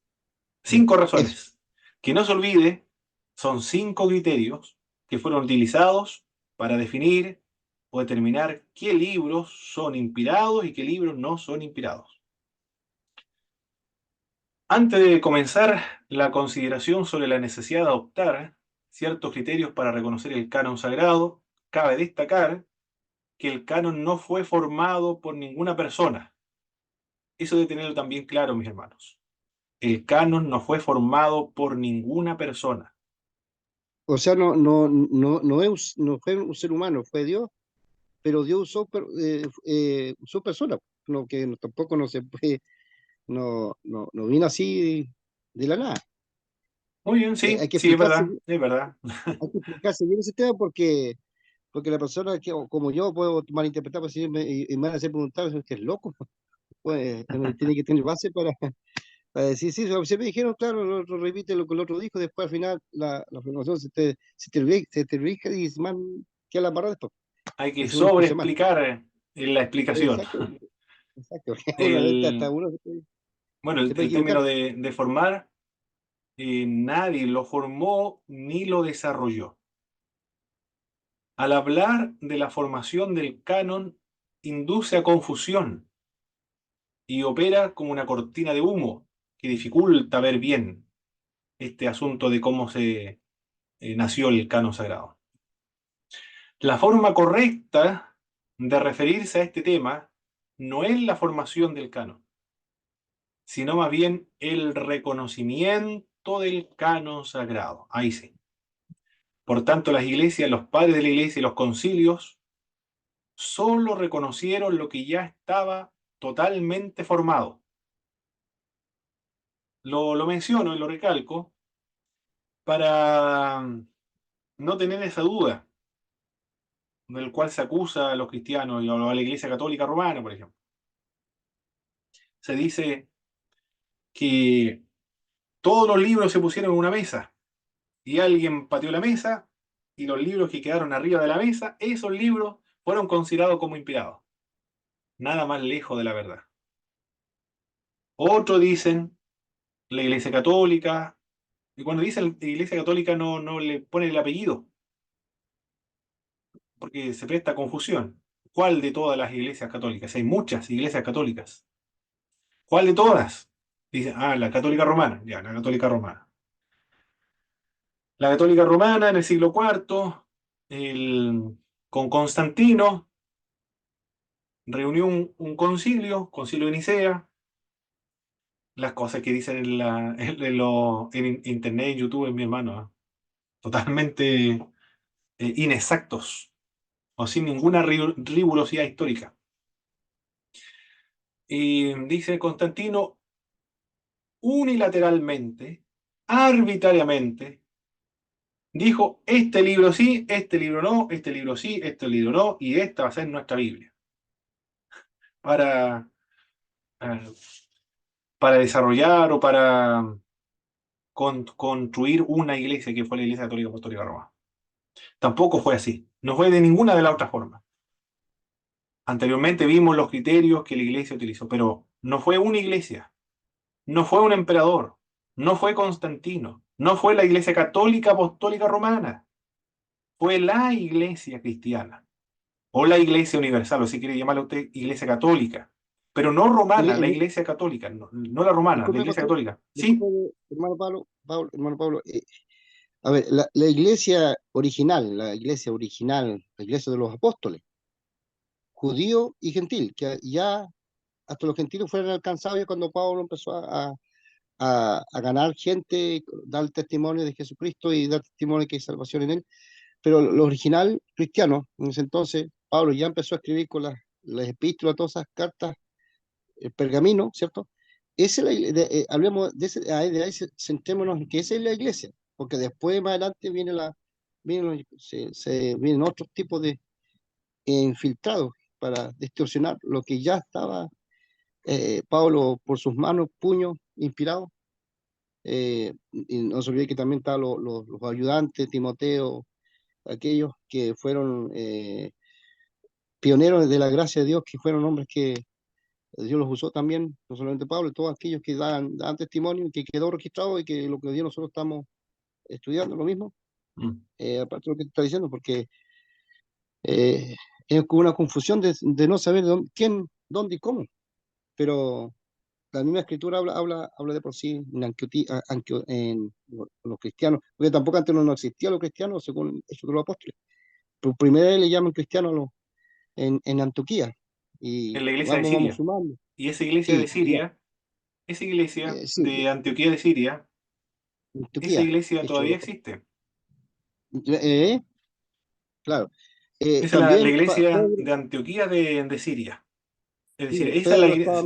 ya, 5 eso. razones. Que no se olvide, son 5 criterios que fueron utilizados para definir o determinar qué libros son inspirados y qué libros no son inspirados. Antes de comenzar la consideración sobre la necesidad de adoptar ciertos criterios para reconocer el canon sagrado, cabe destacar que el canon no fue formado por ninguna persona. Eso de tenerlo también claro, mis hermanos. El canon no fue formado por ninguna persona. O sea, no fue un ser humano, fue Dios. pero Dios usó personas, no, que tampoco no se puede, no vino así de la nada. Muy bien, Hay sí, que sí, es explicarse, verdad, es verdad. hay que explicarse bien ese tema porque la persona que, o como yo, puedo malinterpretar pues, y me van a hacer preguntar, que es loco, pues uno tiene que tener base para decir, sí, se me dijeron, claro, el otro repite lo que el otro dijo, después al final la información se te ubica y se man, queda la barra después. Hay que Entonces uno escucha más. sobreexplicar la explicación. Exacto, exacto. Obviamente hasta El, uno bueno, se puede el término equivocar. de formar, nadie lo formó ni lo desarrolló. Al hablar de la formación del canon, induce a confusión y opera como una cortina de humo que dificulta ver bien este asunto de cómo se nació el canon sagrado. La forma correcta de referirse a este tema no es la formación del canon, sino más bien el reconocimiento del canon sagrado. Ahí sí. Por tanto, las iglesias, los padres de la iglesia y los concilios solo reconocieron lo que ya estaba totalmente formado. Lo menciono y lo recalco para no tener esa duda del cual se acusa a los cristianos y a la Iglesia Católica Romana, por ejemplo. Se dice que todos los libros se pusieron en una mesa y alguien pateó la mesa y los libros que quedaron arriba de la mesa, esos libros fueron considerados como inspirados. Nada más lejos de la verdad. Otros dicen la Iglesia Católica, y cuando dicen Iglesia Católica no le ponen el apellido, porque se presta a confusión. ¿Cuál de todas las iglesias católicas? Hay muchas iglesias católicas. ¿Cuál de todas? Dicen, la católica romana. Ya, la católica romana. La católica romana en el siglo IV, con Constantino, reunió un concilio, concilio de Nicea. Las cosas que dicen en internet, en YouTube, en mi hermano, totalmente inexactos o sin ninguna rigurosidad histórica. Y dice Constantino, unilateralmente, arbitrariamente, dijo, este libro sí, este libro no, este libro sí, este libro no, y esta va a ser nuestra Biblia. Para, eh, para desarrollar o para construir una iglesia que fue la Iglesia Católica Apostólica Romana. Tampoco fue así. No fue de ninguna de las otras formas. Anteriormente vimos los criterios que la iglesia utilizó, pero no fue una iglesia, no fue un emperador, no fue Constantino, no fue la Iglesia Católica Apostólica Romana, fue la Iglesia cristiana, o la Iglesia Universal, o si quiere llamarla usted Iglesia Católica, pero no El- romana, la el- Iglesia Católica, no la romana, la disculpe, Iglesia pastor, Católica. disculpe, Sí, hermano Pablo, a ver, la iglesia original, la iglesia de los apóstoles, judío y gentil, que ya hasta los gentiles fueron alcanzados ya cuando Pablo empezó a ganar gente, dar testimonio de Jesucristo y dar testimonio de que hay salvación en él. Pero lo original cristiano, en ese entonces, Pablo ya empezó a escribir con las epístolas, todas esas cartas, el pergamino, ¿cierto? Esa es hablemos de, de ahí, centrémonos en que esa es la iglesia, porque después, más adelante, vienen otros tipos de infiltrados para distorsionar lo que ya estaba Pablo por sus manos, puños, inspirado. Y no se olvide que también estaban los ayudantes, Timoteo, aquellos que fueron pioneros de la gracia de Dios, que fueron hombres que Dios los usó también, no solamente Pablo, todos aquellos que dan testimonio, que quedó registrado y que lo que Dios nosotros estamos estudiando, lo mismo, mm, aparte de lo que está diciendo, porque eh, es como una confusión de no saber quién, dónde y cómo, pero la misma escritura habla de por sí en los cristianos, porque tampoco antes no existían los cristianos según Hechos de los Apóstoles. Por primera vez le llaman cristianos en Antioquía y en la iglesia de vamos Siria. sumando. Y esa iglesia de Sí, ya, Siria, esa iglesia sí, de Antioquía de Siria, esa Antioquía, iglesia Hechos de todavía los Apóstoles. existe. Eh, claro, Esa es la También iglesia Pedro, de Antioquía de Siria. Es decir, sí, Pedro estaba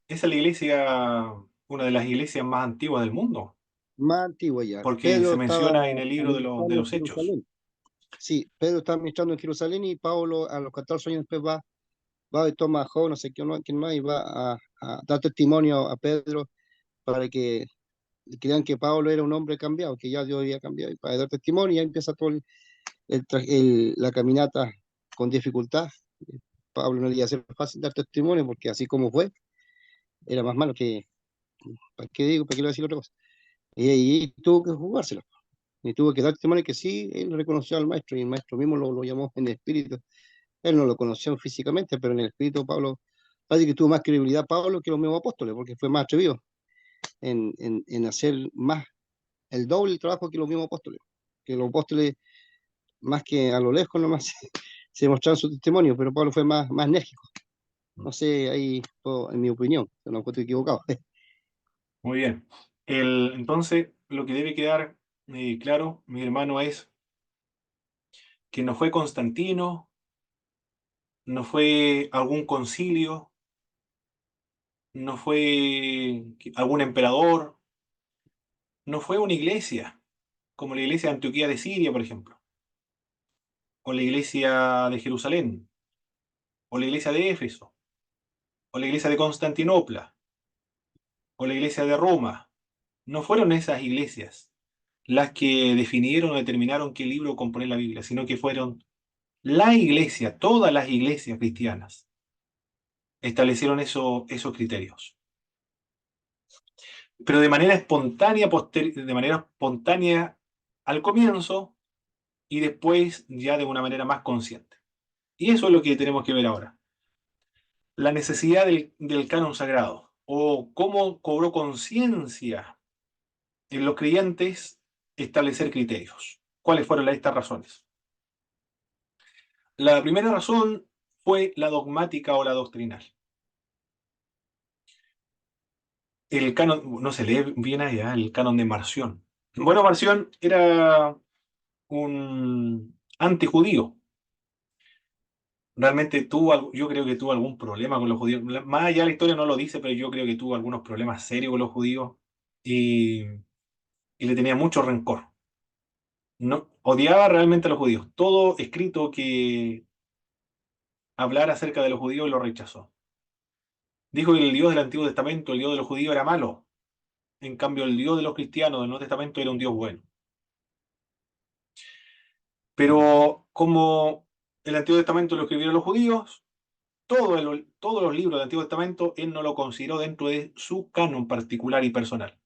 esa es la iglesia, una de las iglesias más antiguas del mundo, más antiguo ya. porque se Pedro estaba menciona en el libro de administrando en los Hechos. Jerusalén. Sí, Pedro estaba administrando en Jerusalén y Pablo a los 14 años después va y toma a Job, no sé quién más, y va a dar testimonio a Pedro para que crean que Pablo era un hombre cambiado, que ya Dios había cambiado, y para dar testimonio y ya empieza todo la caminata con dificultad. Pablo no le iba a ser fácil dar testimonio porque así como fue, era más malo que, ¿para qué digo? ¿Para qué le voy a decir otra cosa? Y tuvo que jugárselo. Y tuvo que dar testimonio que sí, él reconoció al maestro y el maestro mismo lo llamó en el espíritu. Él no lo conoció físicamente, pero en el espíritu Pablo, parece que tuvo más credibilidad Pablo que los mismos apóstoles, porque fue más atrevido en hacer más el doble el trabajo que los mismos apóstoles. Que los apóstoles, más que a lo lejos nomás, se mostraron su testimonio, pero Pablo fue más enérgico. No sé, ahí, en mi opinión, no encuentro equivocado. Muy bien. Entonces, lo que debe quedar claro, mi hermano, es que no fue Constantino, no fue algún concilio, no fue algún emperador, no fue una iglesia, como la iglesia de Antioquía de Siria, por ejemplo, o la iglesia de Jerusalén, o la iglesia de Éfeso, o la iglesia de Constantinopla, o la iglesia de Roma. No fueron esas iglesias las que definieron o determinaron qué libro componer la Biblia, sino que fueron la iglesia, todas las iglesias cristianas establecieron esos criterios. Pero de manera espontánea, de manera espontánea al comienzo y después ya de una manera más consciente. Y eso es lo que tenemos que ver ahora. La necesidad del canon sagrado, o cómo cobró conciencia en los creyentes establecer criterios. ¿Cuáles fueron estas razones? La primera razón fue la dogmática o la doctrinal. El canon, no se lee bien allá, el canon de Marción. Bueno, Marción era un antijudío. Realmente yo creo que tuvo algún problema con los judíos. Más allá la historia no lo dice, pero yo creo que tuvo algunos problemas serios con los judíos y, y le tenía mucho rencor. No, odiaba realmente a los judíos. Todo escrito que hablara acerca de los judíos lo rechazó. Dijo que el Dios del Antiguo Testamento, el Dios de los judíos, era malo. En cambio, el Dios de los cristianos del Nuevo Testamento era un Dios bueno. Pero como el Antiguo Testamento lo escribieron los judíos, todos los libros del Antiguo Testamento él no lo consideró dentro de su canon particular y personal.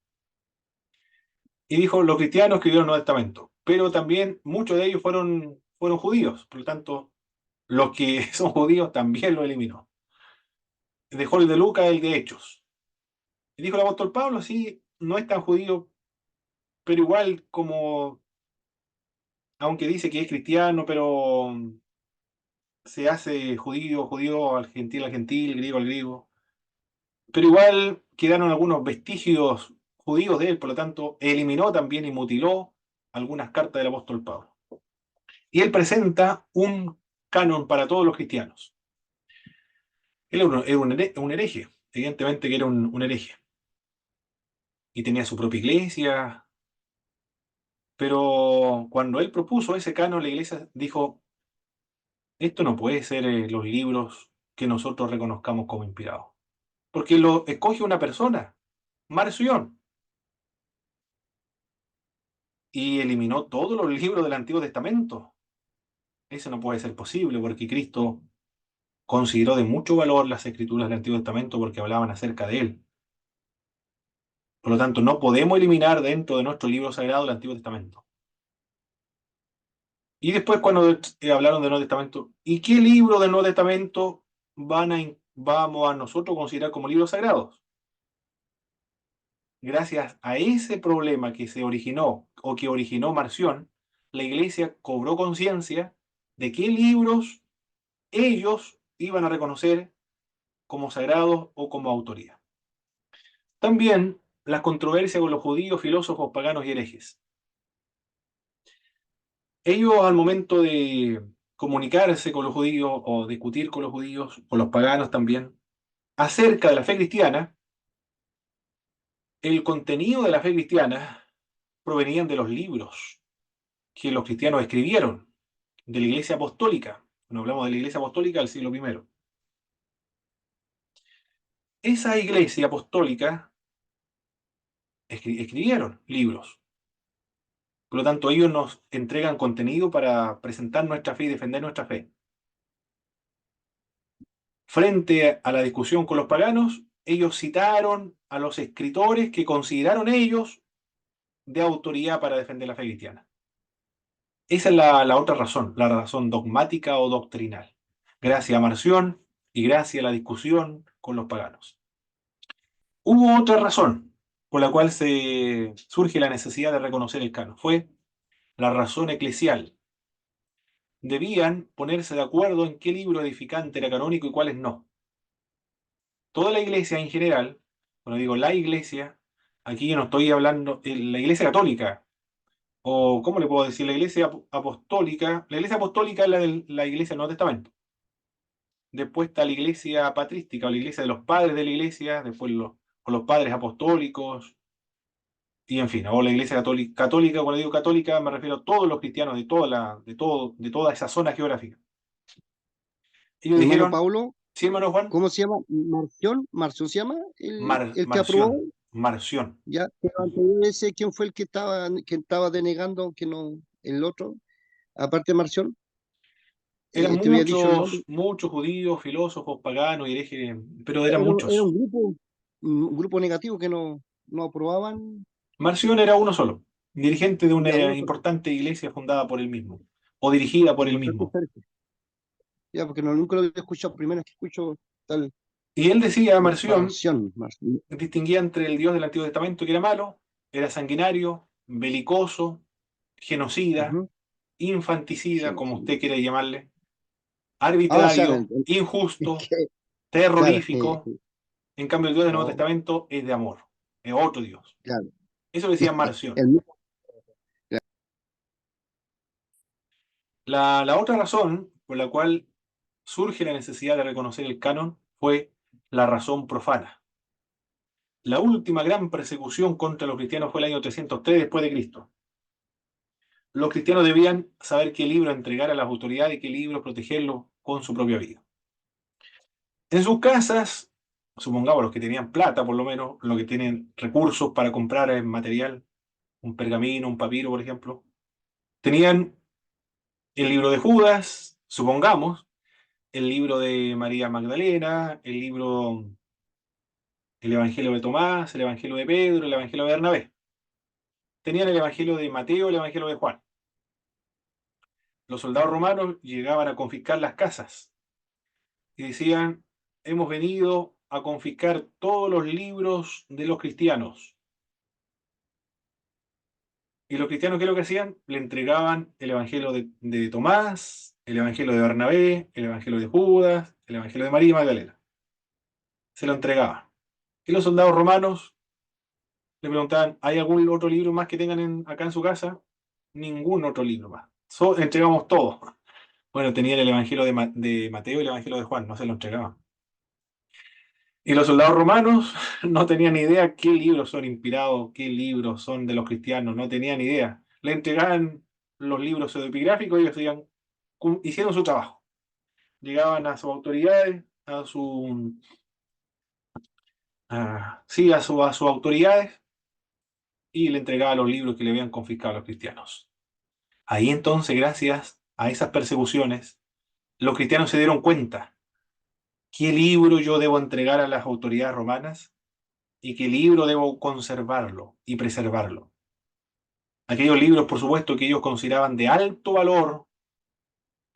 Y dijo, los cristianos escribieron el Nuevo Testamento, pero también muchos de ellos fueron judíos, por lo tanto, los que son judíos también lo eliminó. Dejó el de Lucas, el de Hechos. Y dijo el apóstol Pablo, sí, no es tan judío, pero igual como, aunque dice que es cristiano, pero se hace judío, judío, al gentil, griego al griego. Pero igual quedaron algunos vestigios judíos de él, por lo tanto, eliminó también y mutiló algunas cartas del apóstol Pablo. Y él presenta un canon para todos los cristianos. Él era un hereje, evidentemente que era un hereje. Y tenía su propia iglesia, pero cuando él propuso ese canon, la iglesia dijo, esto no puede ser los libros que nosotros reconozcamos como inspirados. Porque lo escoge una persona, Marción, y eliminó todos los libros del Antiguo Testamento. Eso no puede ser posible porque Cristo consideró de mucho valor las escrituras del Antiguo Testamento porque hablaban acerca de él. Por lo tanto, no podemos eliminar dentro de nuestro libro sagrado el Antiguo Testamento. Y después cuando hablaron del Nuevo Testamento, ¿y qué libro del Nuevo Testamento vamos a nosotros considerar como libros sagrados? Gracias a ese problema que se originó o que originó Marción, la iglesia cobró conciencia de qué libros ellos iban a reconocer como sagrados o como autoría. También las controversias con los judíos, filósofos, paganos y herejes. Ellos al momento de comunicarse con los judíos o discutir con los judíos, con los paganos también, acerca de la fe cristiana. El contenido de la fe cristiana provenían de los libros que los cristianos escribieron, de la Iglesia Apostólica. Cuando hablamos de la Iglesia Apostólica del siglo I. Esa Iglesia Apostólica escribieron libros. Por lo tanto, ellos nos entregan contenido para presentar nuestra fe y defender nuestra fe. Frente a la discusión con los paganos, ellos citaron a los escritores que consideraron ellos de autoridad para defender la fe cristiana. Esa es la otra razón, la razón dogmática o doctrinal. Gracias a Marción y gracias a la discusión con los paganos. Hubo otra razón por la cual surge la necesidad de reconocer el canon. Fue la razón eclesial. Debían ponerse de acuerdo en qué libro edificante era canónico y cuáles no. Toda la iglesia en general, cuando digo la iglesia, aquí yo no estoy hablando, la iglesia católica, o ¿cómo le puedo decir? La iglesia apostólica. La iglesia apostólica es la iglesia del Nuevo Testamento. Después está la iglesia patrística, o la iglesia de los padres de la iglesia, después los padres apostólicos, y en fin, o la iglesia católica, cuando digo católica me refiero a todos los cristianos de toda esa zona geográfica. Ellos Hermano dijeron, Paulo, sí, hermano Juan, ¿cómo se llama? ¿Marción? ¿Marción se llama? El que aprobó. Marción. Ya, pero antes de ese, ¿quién fue el que estaba denegando que no, el otro? Aparte de Marción, Eran te había dicho el nombre. muchos judíos, filósofos, paganos y herejes, pero eran Era muchos. un grupo negativo que no aprobaban. Marción era uno solo, dirigente de Ya, una uno solo. importante iglesia fundada por él mismo, o dirigida por él Importante mismo. ser. Ya, porque nunca lo había escuchado, primero que escucho tal Y él decía, Marción, Marción. distinguía entre el Dios del Antiguo Testamento, que era malo, era sanguinario, belicoso, genocida, Ujú. infanticida, como Genocidio. usted quiera llamarle, O sea, arbitrario, es injusto, que, claro, terrorífico. En cambio, el Dios del Nuevo oh, Testamento es de amor, es otro Dios. claro. Eso decía Marción. El mismo, La otra razón por la cual surge la necesidad de reconocer el canon fue la razón profana. La última gran persecución contra los cristianos fue el año 303 después de Cristo. Los cristianos debían saber qué libro entregar a las autoridades y qué libro protegerlo con su propia vida. En sus casas, supongamos los que tenían plata por lo menos, los que tienen recursos para comprar material, un pergamino, un papiro, por ejemplo, tenían el libro de Judas, supongamos, el libro de María Magdalena, el Evangelio de Tomás, el Evangelio de Pedro, el Evangelio de Bernabé. Tenían el Evangelio de Mateo, el Evangelio de Juan. Los soldados romanos llegaban a confiscar las casas y decían, hemos venido a confiscar todos los libros de los cristianos. Y los cristianos, ¿qué es lo que hacían? Le entregaban el Evangelio de Tomás, el Evangelio de Bernabé, el Evangelio de Judas, el Evangelio de María Magdalena. Se lo entregaban. Y los soldados romanos le preguntaban, ¿hay algún otro libro más que tengan acá en su casa? Ningún otro libro más. Entregamos todo. Bueno, tenían el Evangelio de Mateo y el Evangelio de Juan, no se lo entregaban. Y los soldados romanos no tenían ni idea qué libros son inspirados, qué libros son de los cristianos, no tenían idea. Le entregaban los libros pseudoepigráficos y ellos hicieron su trabajo. Llegaban a sus autoridades, sí, a sus autoridades y le entregaban los libros que le habían confiscado a los cristianos. Ahí entonces, gracias a esas persecuciones, los cristianos se dieron cuenta qué libro yo debo entregar a las autoridades romanas y qué libro debo conservarlo y preservarlo. Aquellos libros, por supuesto, que ellos consideraban de alto valor,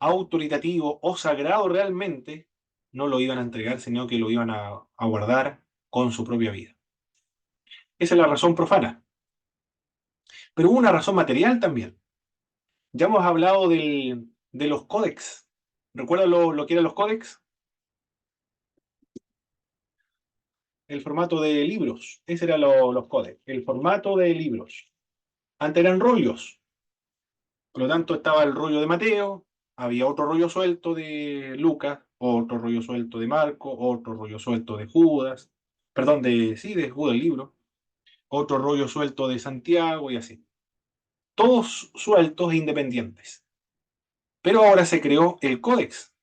autoritativo o sagrado realmente, no lo iban a entregar, sino que lo iban a guardar con su propia vida. Esa es la razón profana. Pero hubo una razón material también. Ya hemos hablado de los códex. ¿Recuerdan lo que eran los códex? El formato de libros. Ese eran los códex. El formato de libros. Antes eran rollos. Por lo tanto, estaba el rollo de Mateo, había otro rollo suelto de Lucas, otro rollo suelto de Marco, otro rollo suelto de Judas, perdón, de Judas el libro, otro rollo suelto de Santiago y así. Todos sueltos e independientes. Pero ahora se creó el Códex,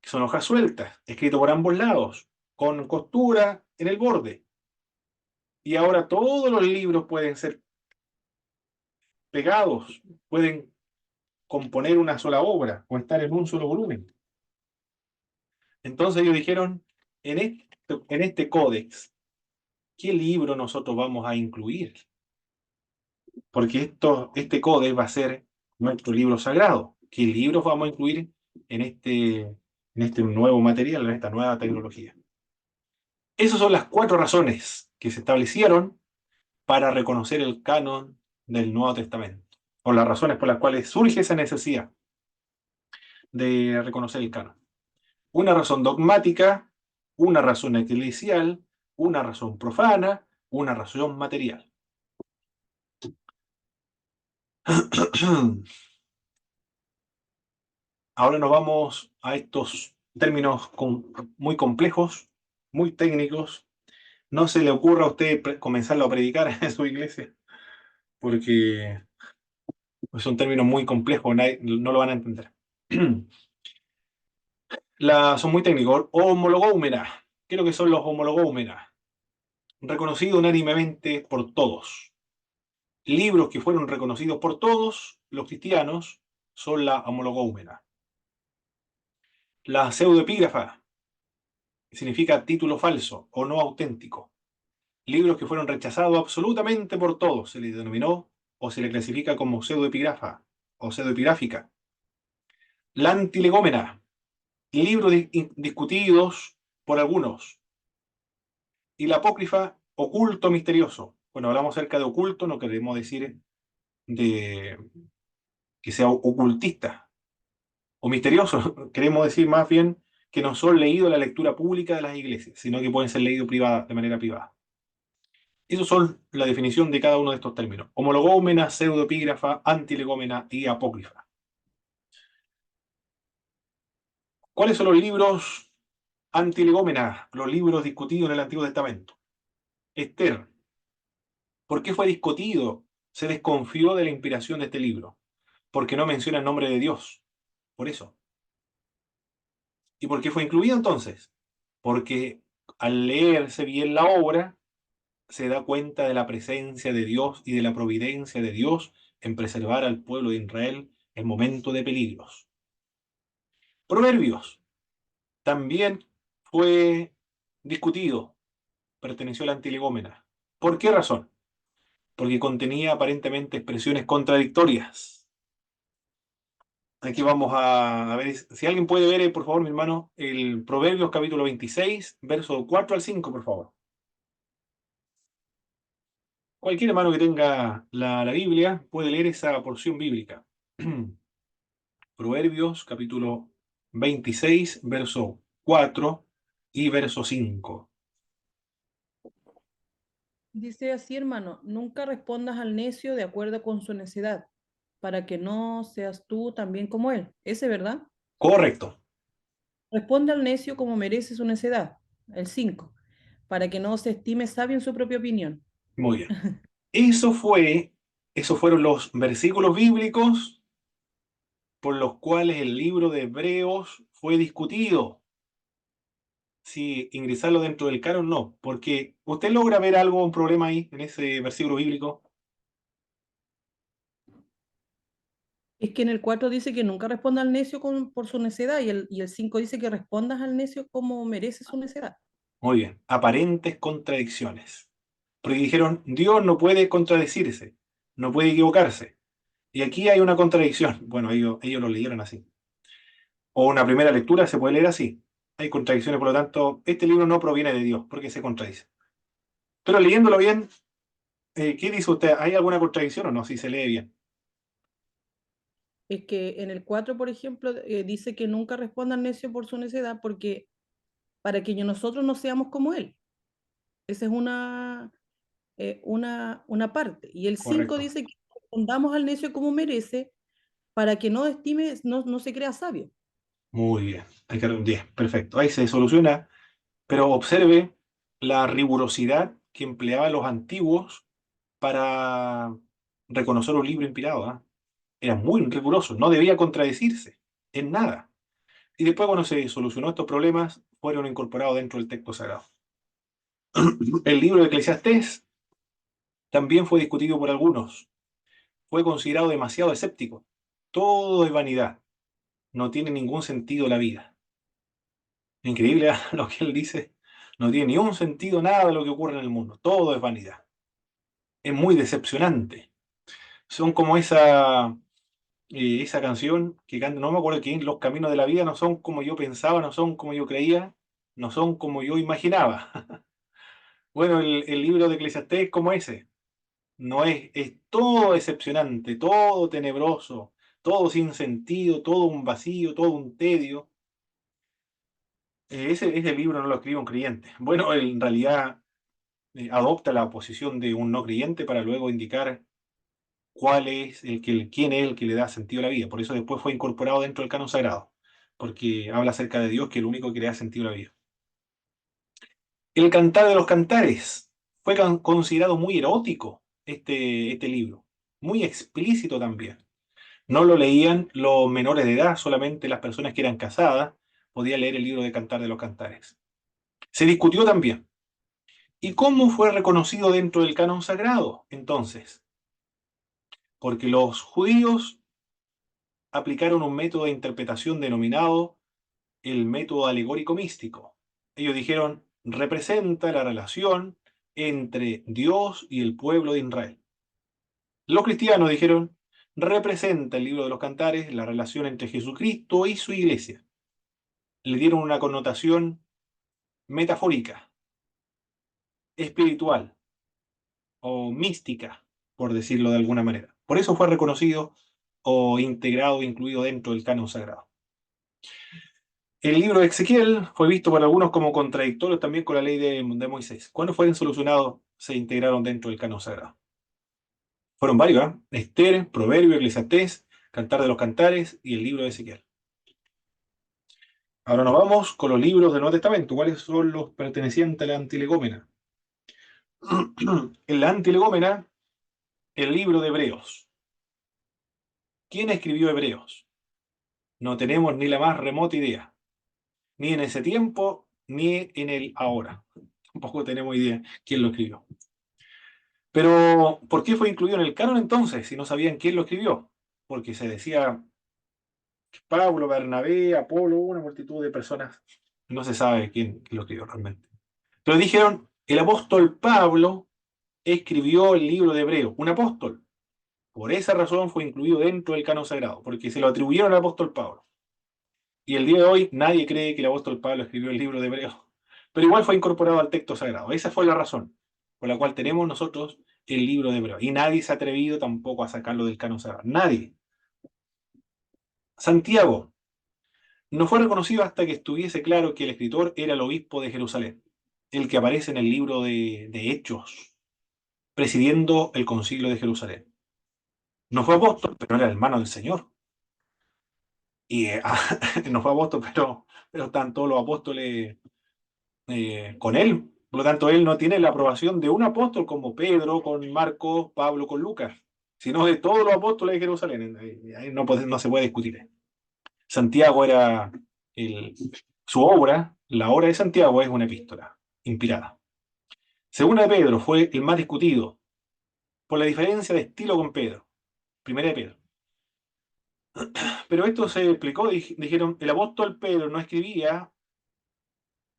que son hojas sueltas, escrito por ambos lados, con costura en el borde. Y ahora todos los libros pueden ser pegados, pueden componer una sola obra o estar en un solo volumen. Entonces ellos dijeron, en este códex, ¿qué libro nosotros vamos a incluir? Porque este códex va a ser nuestro libro sagrado. ¿Qué libros vamos a incluir en este nuevo material, en esta nueva tecnología? Esas son las 4 razones que se establecieron para reconocer el canon del Nuevo Testamento, o las razones por las cuales surge esa necesidad de reconocer el canon. Una razón dogmática, una razón eclesial, una razón profana, una razón material. Ahora nos vamos a estos términos muy complejos, muy técnicos. No se le ocurra a usted comenzarlo a predicar en su iglesia, porque son términos muy complejos, no lo van a entender. Son muy técnicos. Homologómenas. ¿Qué es lo que son los homologómenas? Reconocido unánimemente por todos. Libros que fueron reconocidos por todos los cristianos son la homologómena. La pseudoepígrafa significa título falso o no auténtico. Libros que fueron rechazados absolutamente por todos se les denominó o se le clasifica como pseudoepigrafa o pseudoepigráfica. La antilegómena, libros discutidos por algunos. Y la apócrifa, oculto misterioso. Bueno, hablamos acerca de oculto, no queremos decir de que sea ocultista o misterioso, queremos decir más bien que no son leídos en la lectura pública de las iglesias, sino que pueden ser leídos de manera privada. Esas son la definición de cada uno de estos términos: homologómena, pseudoepígrafa, antilegómena y apócrifa. ¿Cuáles son los libros antilegómena? Los libros discutidos en el Antiguo Testamento. Esther. ¿Por qué fue discutido? Se desconfió de la inspiración de este libro, porque no menciona el nombre de Dios. Por eso. ¿Y por qué fue incluido entonces? Porque al leerse bien la obra, se da cuenta de la presencia de Dios y de la providencia de Dios en preservar al pueblo de Israel en momentos de peligros. Proverbios también fue discutido, perteneció a la antilegómena. ¿Por qué razón? Porque contenía aparentemente expresiones contradictorias. Aquí vamos a ver, si alguien puede ver, por favor, mi hermano, el Proverbios capítulo 26, verso 4 al 5, por favor. Cualquier hermano que tenga la Biblia puede leer esa porción bíblica. Proverbios capítulo 26, verso 4 y verso 5. Dice así, hermano, nunca respondas al necio de acuerdo con su necedad, para que no seas tú también como él. Ese, ¿verdad? Correcto. Responde al necio como merece su necedad. El 5, para que no se estime sabio en su propia opinión. Muy bien. Esos fueron los versículos bíblicos por los cuales el libro de Hebreos fue discutido. Si ingresarlo dentro del canon, no, porque usted logra ver algo, un problema ahí en ese versículo bíblico. Es que en el 4 dice que nunca responda al necio por su necedad y el 5 dice que respondas al necio como merece su necedad. Muy bien, aparentes contradicciones. Porque dijeron, Dios no puede contradecirse, no puede equivocarse. Y aquí hay una contradicción. Bueno, ellos lo leyeron así. O una primera lectura se puede leer así. Hay contradicciones, por lo tanto, este libro no proviene de Dios, porque se contradice. Pero leyéndolo bien, ¿qué dice usted? ¿Hay alguna contradicción o no? Si se lee bien. Es que en el 4, por ejemplo, dice que nunca responda al necio por su necedad porque para que nosotros no seamos como él. Esa es una parte. Y el 5 Correcto. dice que respondamos al necio como merece, para que no estime, no se crea sabio. Muy bien. Bien, perfecto. Ahí se soluciona, pero observe la rigurosidad que empleaban los antiguos para reconocer un libro inspirado. ¿Ah? Era muy riguroso, no debía contradecirse en nada. Y después, cuando se solucionó estos problemas, fueron incorporados dentro del texto sagrado. El libro de Eclesiastés también fue discutido por algunos. Fue considerado demasiado escéptico. Todo es vanidad. No tiene ningún sentido la vida. Increíble lo que él dice. No tiene ni un sentido nada de lo que ocurre en el mundo. Todo es vanidad. Es muy decepcionante. Son como esa canción que canta, no me acuerdo quién, los caminos de la vida no son como yo pensaba, no son como yo creía, no son como yo imaginaba. Bueno, el libro de Eclesiastés es como ese. No es todo decepcionante, todo tenebroso, todo sin sentido, todo un vacío, todo un tedio. Ese libro no lo escribe un creyente. Bueno, él en realidad adopta la posición de un no creyente para luego indicar quién es el que le da sentido a la vida. Por eso después fue incorporado dentro del canon sagrado, porque habla acerca de Dios, que es el único que le da sentido a la vida. El Cantar de los Cantares fue considerado muy erótico este libro, muy explícito también. No lo leían los menores de edad, solamente las personas que eran casadas podían leer el libro de Cantar de los Cantares. Se discutió también. ¿Y cómo fue reconocido dentro del canon sagrado? Entonces, porque los judíos aplicaron un método de interpretación denominado el método alegórico místico. Ellos dijeron, representa la relación entre Dios y el pueblo de Israel. Los cristianos dijeron, representa el libro de los Cantares la relación entre Jesucristo y su iglesia. Le dieron una connotación metafórica, espiritual o mística, por decirlo de alguna manera. Por eso fue reconocido o integrado, incluido dentro del canon sagrado. El libro de Ezequiel fue visto por algunos como contradictorio también con la ley de Moisés. ¿Cuándo fueron solucionados, se integraron dentro del canon sagrado? Fueron varios, ¿eh? Esther, Proverbio, Eclesiastés, Cantar de los Cantares y el libro de Ezequiel. Ahora nos vamos con los libros del Nuevo Testamento. ¿Cuáles son los pertenecientes a la Antilegómena? En la Antilegómena, el libro de Hebreos. ¿Quién escribió Hebreos? No tenemos ni la más remota idea. Ni en ese tiempo, ni en el ahora. Tampoco tenemos idea quién lo escribió. Pero, ¿por qué fue incluido en el canon entonces, si no sabían quién lo escribió? Porque se decía Pablo, Bernabé, Apolo, una multitud de personas. No se sabe quién lo escribió realmente. Pero dijeron, el apóstol Pablo escribió el libro de Hebreo, un apóstol. Por esa razón fue incluido dentro del canon sagrado, porque se lo atribuyeron al apóstol Pablo. Y el día de hoy nadie cree que el apóstol Pablo escribió el libro de Hebreo. Pero igual fue incorporado al texto sagrado. Esa fue la razón por la cual tenemos nosotros el libro de Hebreo. Y nadie se ha atrevido tampoco a sacarlo del canon sagrado. Nadie. Santiago no fue reconocido hasta que estuviese claro que el escritor era el obispo de Jerusalén, el que aparece en el libro de Hechos, presidiendo el concilio de Jerusalén. No fue apóstol, pero era hermano del Señor. Y no fue apóstol, pero están todos los apóstoles con él. Por lo tanto, él no tiene la aprobación de un apóstol como Pedro, con Marcos, Pablo, con Lucas, sino de todos los apóstoles de Jerusalén. Ahí no se puede discutir. Santiago era su obra, la obra de Santiago es una epístola inspirada. Segunda de Pedro fue el más discutido por la diferencia de estilo con Pedro. Primera de Pedro. Pero esto se explicó, dijeron, el apóstol Pedro no escribía,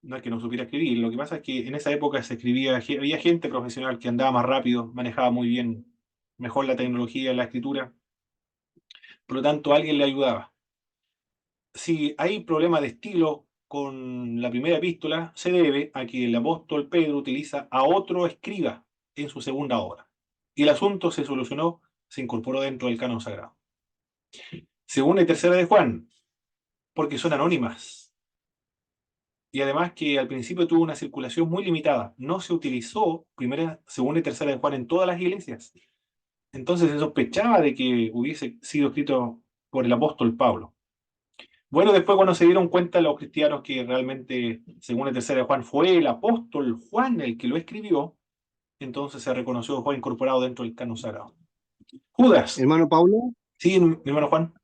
no es que no supiera escribir, lo que pasa es que en esa época se escribía, había gente profesional que andaba más rápido, manejaba muy bien, mejor la tecnología, la escritura, por lo tanto alguien le ayudaba. Si hay problema de estilo con la primera epístola, se debe a que el apóstol Pedro utiliza a otro escriba en su segunda obra. Y el asunto se solucionó, se incorporó dentro del canon sagrado. Segunda y tercera de Juan, porque son anónimas. Y además que al principio tuvo una circulación muy limitada. No se utilizó primera, segunda y tercera de Juan en todas las iglesias. Entonces se sospechaba de que hubiese sido escrito por el apóstol Pablo. Bueno, después cuando se dieron cuenta los cristianos que realmente, según el tercero de Juan, fue el apóstol Juan el que lo escribió, entonces se reconoció, fue incorporado dentro del canon sagrado. Judas. Hermano Pablo, Sí, mi hermano Juan.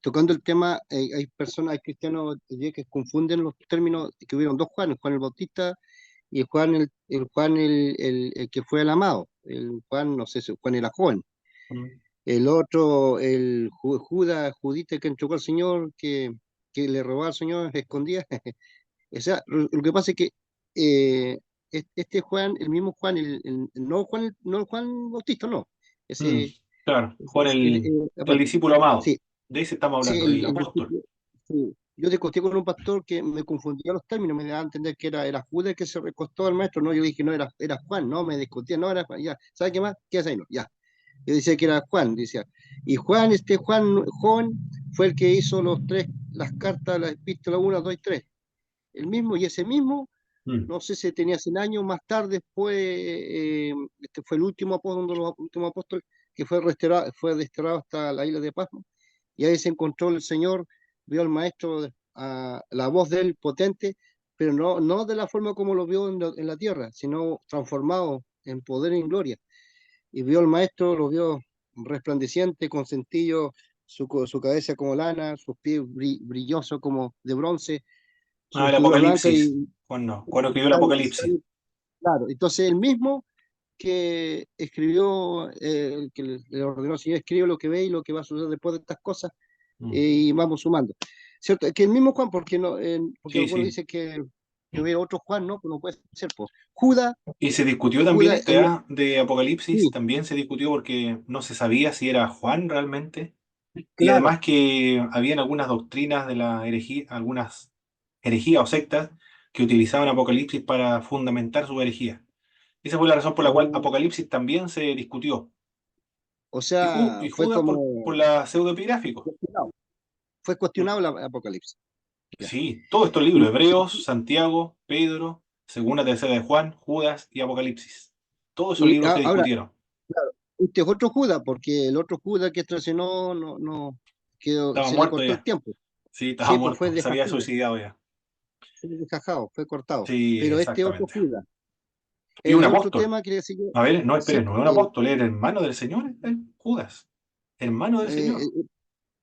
tocando el tema, hay personas, hay cristianos hoy día que confunden los términos, que hubieron dos Juanes, Juan el Bautista y Juan el Juan el que fue el amado, el Juan, no sé si Juan era joven. El otro, Judas, Judita que entregó al Señor, que le robó al Señor, escondía. O sea, lo que pasa es que eh, este Juan, el mismo Juan, no Juan, no el Juan Bautista, no. Ese, Claro, Juan el aparte. discípulo amado. Sí, De ese estamos sí, hablando, del apóstol. sí. Yo discutí con un pastor que me confundía los términos, me daba a entender que era Judas que se recostó al maestro, no, yo dije, no, era Juan, no, me discutía, no, era Juan, ya, ¿sabe qué más? ¿Qué hace ahí? No, ya. Yo decía que era Juan, decía. Y Juan, este Juan joven, fue el que hizo las cartas, las epístolas 1, 2 y 3. El mismo, y ese mismo, Mm. no sé si tenía 100 años, más tarde este fue el último apóstol, uno de los últimos apóstoles, que fue desterrado hasta la isla de Pasmo, y ahí se encontró el Señor, vio al maestro, a la voz de él potente, pero no de la forma como lo vio en la tierra, sino transformado en poder y en gloria. Y vio al maestro, lo vio resplandeciente, con cintillo, su cabeza como lana, sus pies brillosos como de bronce, su El vestidura blanca Apocalipsis. y Juan no, cuando escribió el Apocalipsis. claro, entonces el mismo que escribió, el que le ordenó al Señor, escribe lo que ve y lo que va a suceder después de estas cosas, y vamos sumando. ¿Cierto? Que el mismo Juan, porque no, porque Sí, algunos sí. dicen que hubiera otro Juan, ¿no? Pues no puede ser, pues. Judas, Y se discutió también Judas, de Apocalipsis, sí, también se discutió porque no se sabía si era Juan realmente. Y claro. además que habían algunas doctrinas de la herejía, algunas herejías o sectas que utilizaban Apocalipsis para fundamentar su herejía. Esa fue la razón por la cual O, Apocalipsis también se discutió. o Y, sea, y fue Judas por como la pseudoepigráfico. cuestionado. Fue cuestionado el Apocalipsis. Ya. Sí, todos estos libros, Hebreos, Santiago, Pedro, Segunda, Tercera de Juan, Judas y Apocalipsis. Todos esos libros se Ahora, discutieron. claro, este es otro Judas, porque el otro Judas que traicionó Estaba se le muerto cortó el ya. tiempo. Sí, estaba Sí, pues fue muerto. Se había descajado, suicidado ya. fue cortado. Sí, Pero este otro exactamente. Judas, Y un el otro apóstol. tema quería decir yo, A ver, no, sí, esperen, no es un apóstol, era hermano del Señor, Judas. Hermano del eh, Señor,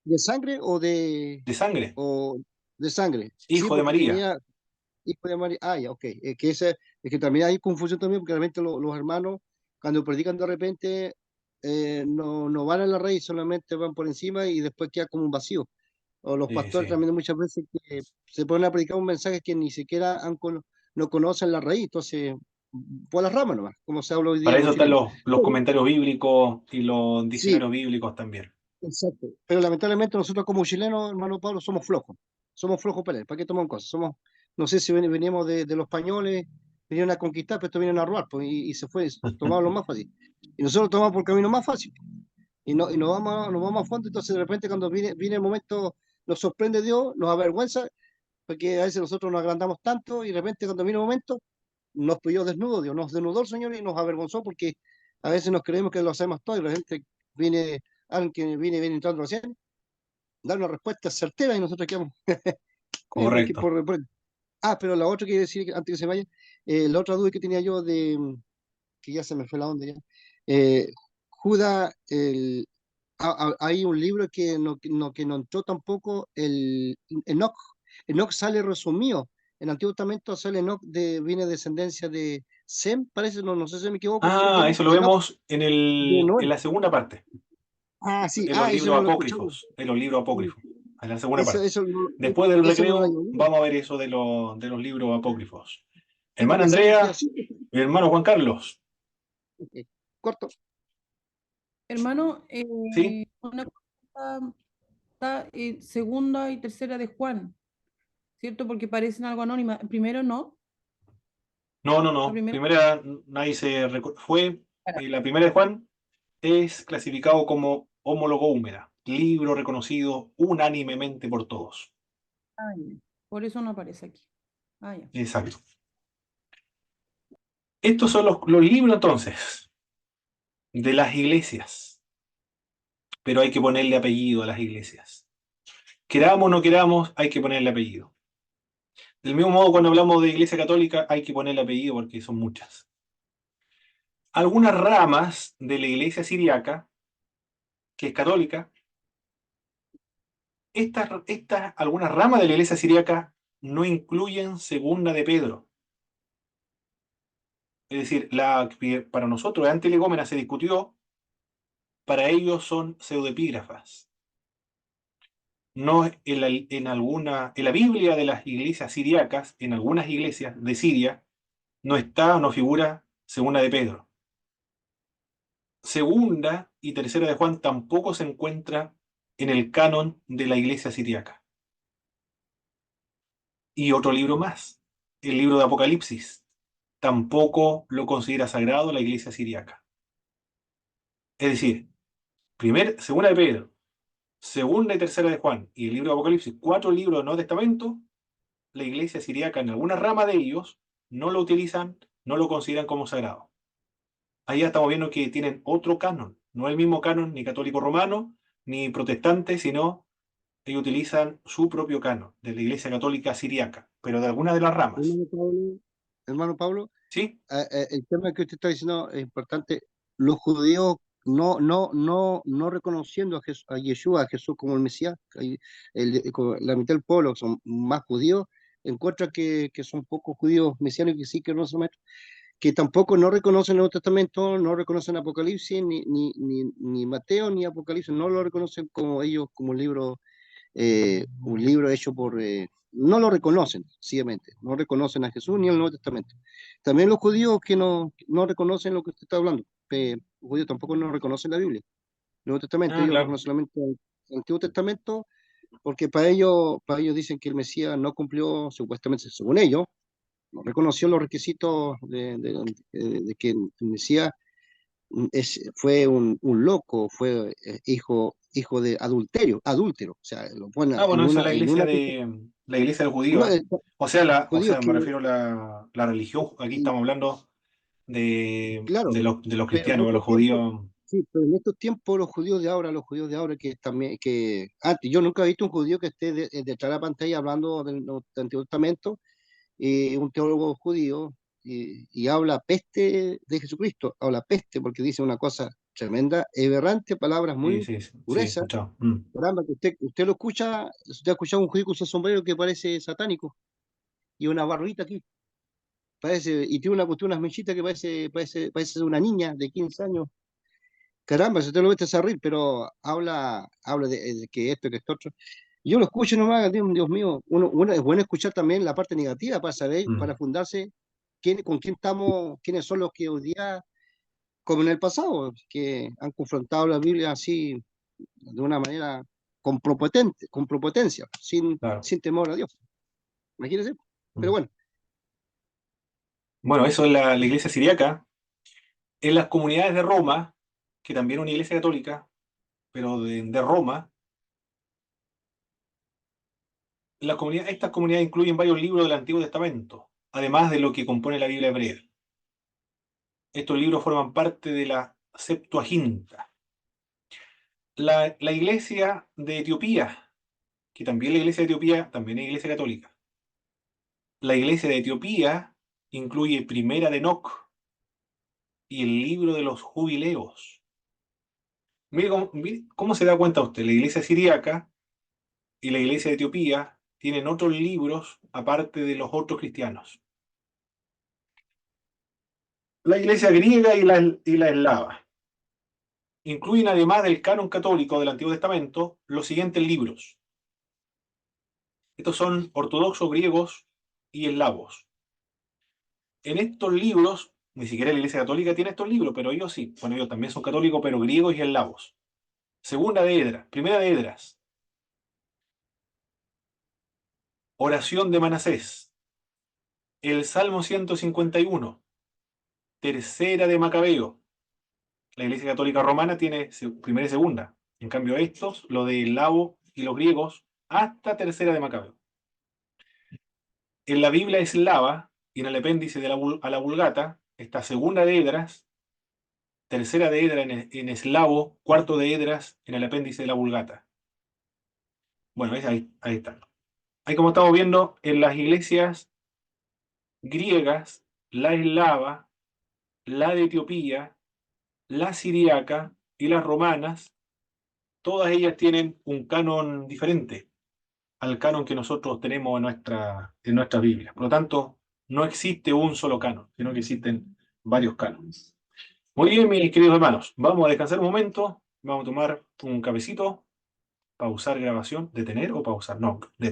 ¿de sangre de sangre, o de sangre? Sí, hijo de porque María. tenía hijo de María. Ah, ya, ok. Es que también hay confusión también, porque realmente los hermanos, cuando predican de repente, no van a la raíz, solamente van por encima y después queda como un vacío. O los Sí, pastores sí. también muchas veces que se ponen a predicar un mensaje que ni siquiera no conocen la raíz, entonces, por las ramas nomás, como se habla hoy día Para en eso los están chilenos. los Pero, comentarios bíblicos y los sí, diccionarios bíblicos también. exacto. Pero lamentablemente nosotros como chilenos, hermano Pablo, somos flojos. Somos flojos para él. ¿Para qué tomamos cosas? No sé si veníamos de los españoles, vinieron a conquistar, pero estos vinieron a robar, pues, y se fue, tomaron lo más fácil. Y nosotros tomamos por el camino más fácil. Y nos vamos a fondo, entonces de repente cuando viene el momento, nos sorprende Dios, nos avergüenza, porque a veces nosotros nos agrandamos tanto y de repente cuando viene el momento, nos pilló desnudo, Dios nos desnudó el Señor y nos avergonzó porque a veces nos creemos que lo hacemos todo y la gente viene, alguien que viene entrando recién, da una respuesta certera y nosotros quedamos, porque Correcto. pero la otra que quiero decir, antes que se vaya, la otra duda que tenía yo que ya se me fue la onda ya, Judas, hay un libro que no entró tampoco, Enoch. Enoch sale resumido. En el Antiguo Testamento sale Enoch, viene de descendencia de Sem, parece, no sé si me equivoco, Sem Ah, eso lo de Enoch, vemos de en Noé. la segunda parte, Ah, sí, en los eso libros no lo he escuchado. apócrifos, en los libros Sí, apócrifos, en la segunda Eso, parte. eso, no- Después del eso no lo recreo añadí. vamos a ver eso de los libros apócrifos. Sí, Hermana porque sé que queda Andrea, así. mi hermano Juan Carlos, Corto. Hermano, ¿sí? una cosa está, segunda y tercera de Juan, ¿cierto? Porque parecen algo anónima. Primero no, No, no, la no. primera. Primera, nadie fue, la primera de Juan es clasificado como homólogo húmeda, libro reconocido unánimemente por todos. Ah, ya. Por eso no aparece aquí. Ah, ya. Exacto. Estos son los libros entonces de las iglesias. pero hay que ponerle apellido a las iglesias. Queramos o no queramos, hay que ponerle apellido. Del mismo modo, cuando hablamos de iglesia católica, hay que ponerle apellido porque son muchas. Algunas ramas de la iglesia siriaca, que es católica, algunas ramas de la iglesia siriaca no incluyen segunda de Pedro. Es decir, la que para nosotros es antilegómena se discutió, para ellos son pseudoepígrafas. No en la Biblia de las iglesias siriacas, en algunas iglesias de Siria, no figura segunda de Pedro. Segunda y tercera de Juan tampoco se encuentra en el canon de la iglesia siriaca. Y otro libro más, el libro de Apocalipsis, tampoco lo considera sagrado la iglesia siriaca. Es decir, segunda de Pedro, segunda y tercera de Juan y el libro de Apocalipsis, 4 libros del Nuevo Testamento, la iglesia siriaca en alguna rama de ellos no lo utilizan, no lo consideran como sagrado. Ahí estamos viendo que tienen otro canon, no el mismo canon ni católico romano ni protestante, sino ellos utilizan su propio canon de la iglesia católica siriaca, pero de algunas de las ramas. Hermano Pablo, ¿Sí? el tema que usted está diciendo es importante. Los judíos no reconociendo a Yeshua, a Jesús como el Mesías, como la mitad del pueblo son más judíos, encuentra que son pocos judíos mesiánicos que sí que no son maestros, que tampoco no reconocen el Nuevo Testamento, no reconocen Apocalipsis, ni Mateo, ni Apocalipsis, no lo reconocen como ellos, como un libro hecho por... no lo reconocen, sencillamente, no reconocen a Jesús ni al Nuevo Testamento. También los judíos que no reconocen lo que usted está hablando, los judíos tampoco no reconocen la Biblia, el Nuevo Testamento, Ah, ellos claro. reconocen solamente el Antiguo Testamento, porque para ellos dicen que el Mesías no cumplió, supuestamente, según ellos, no reconoció los requisitos de que el Mesías fue un loco, fue hijo de adúltero, o sea, lo ponen Ah, bueno, esa es en una la iglesia del no, judío. O judíos sea, me refiero a la religión. Aquí y, estamos hablando claro, de los pero en cristianos, de estos los tiempos, judíos. sí, pero en estos tiempos los judíos de ahora que también, que antes, yo nunca he visto un judío que esté detrás de la pantalla hablando del Antiguo Testamento, un teólogo judío, y habla peste de Jesucristo, habla peste porque dice una cosa tremenda, aberrante, palabras Sí, muy sí, sí, sí, he gruesas. escuchado. Caramba, que usted lo escucha, usted ha escuchado un judío con su sombrero que parece satánico y una barbita aquí, y tiene una cuestión, unas mechitas que parece una niña de 15 años. Caramba, si usted lo ve, te hace reír, pero habla de que esto, que esto otro. Yo lo escucho nomás, Dios mío, uno es bueno escuchar también la parte negativa para saber, Mm, para fundarse con quién estamos, quiénes son los que hoy día, como en el pasado, que han confrontado la Biblia así de una manera con propotencia, claro. sin temor a Dios. Imagínense. Pero Mm. bueno, Bueno, eso es la iglesia siriaca. En las comunidades de Roma, que también es una iglesia católica, pero de Roma, estas comunidades incluyen varios libros del Antiguo Testamento, además de lo que compone la Biblia hebrea. Estos libros forman parte de la Septuaginta. La iglesia de Etiopía, que también la iglesia de Etiopía también es iglesia católica. La iglesia de Etiopía incluye Primera de Enoc y el libro de los jubileos. Mire cómo se da cuenta usted, la iglesia siríaca y la iglesia de Etiopía tienen otros libros aparte de los otros cristianos. La iglesia griega y la eslava incluyen, además del canon católico del Antiguo Testamento, los siguientes libros. Estos son ortodoxos, griegos y eslavos. En estos libros, ni siquiera la Iglesia Católica tiene estos libros, pero ellos sí. Bueno, ellos también son católicos, pero griegos y eslavos. Segunda de Edras, primera de Edras, oración de Manasés, el Salmo 151, tercera de Macabeo. La Iglesia Católica Romana tiene primera y segunda. En cambio, estos, lo de eslavo y los griegos, hasta tercera de Macabeo. En la Biblia eslava y en el apéndice a la Vulgata está segunda de Edras, tercera de Edra en eslavo, cuarto de Edras en el apéndice de la Vulgata. Bueno, ahí está. Ahí como estamos viendo, en las iglesias griegas, la eslava, la de Etiopía, la siriaca y las romanas, todas ellas tienen un canon diferente al canon que nosotros tenemos en nuestra Biblia. Por lo tanto, no existe un solo canon, sino que existen varios cánones. Muy bien, mis queridos hermanos, vamos a descansar un momento, vamos a tomar un cafecito, pausar grabación, detener o pausar, no,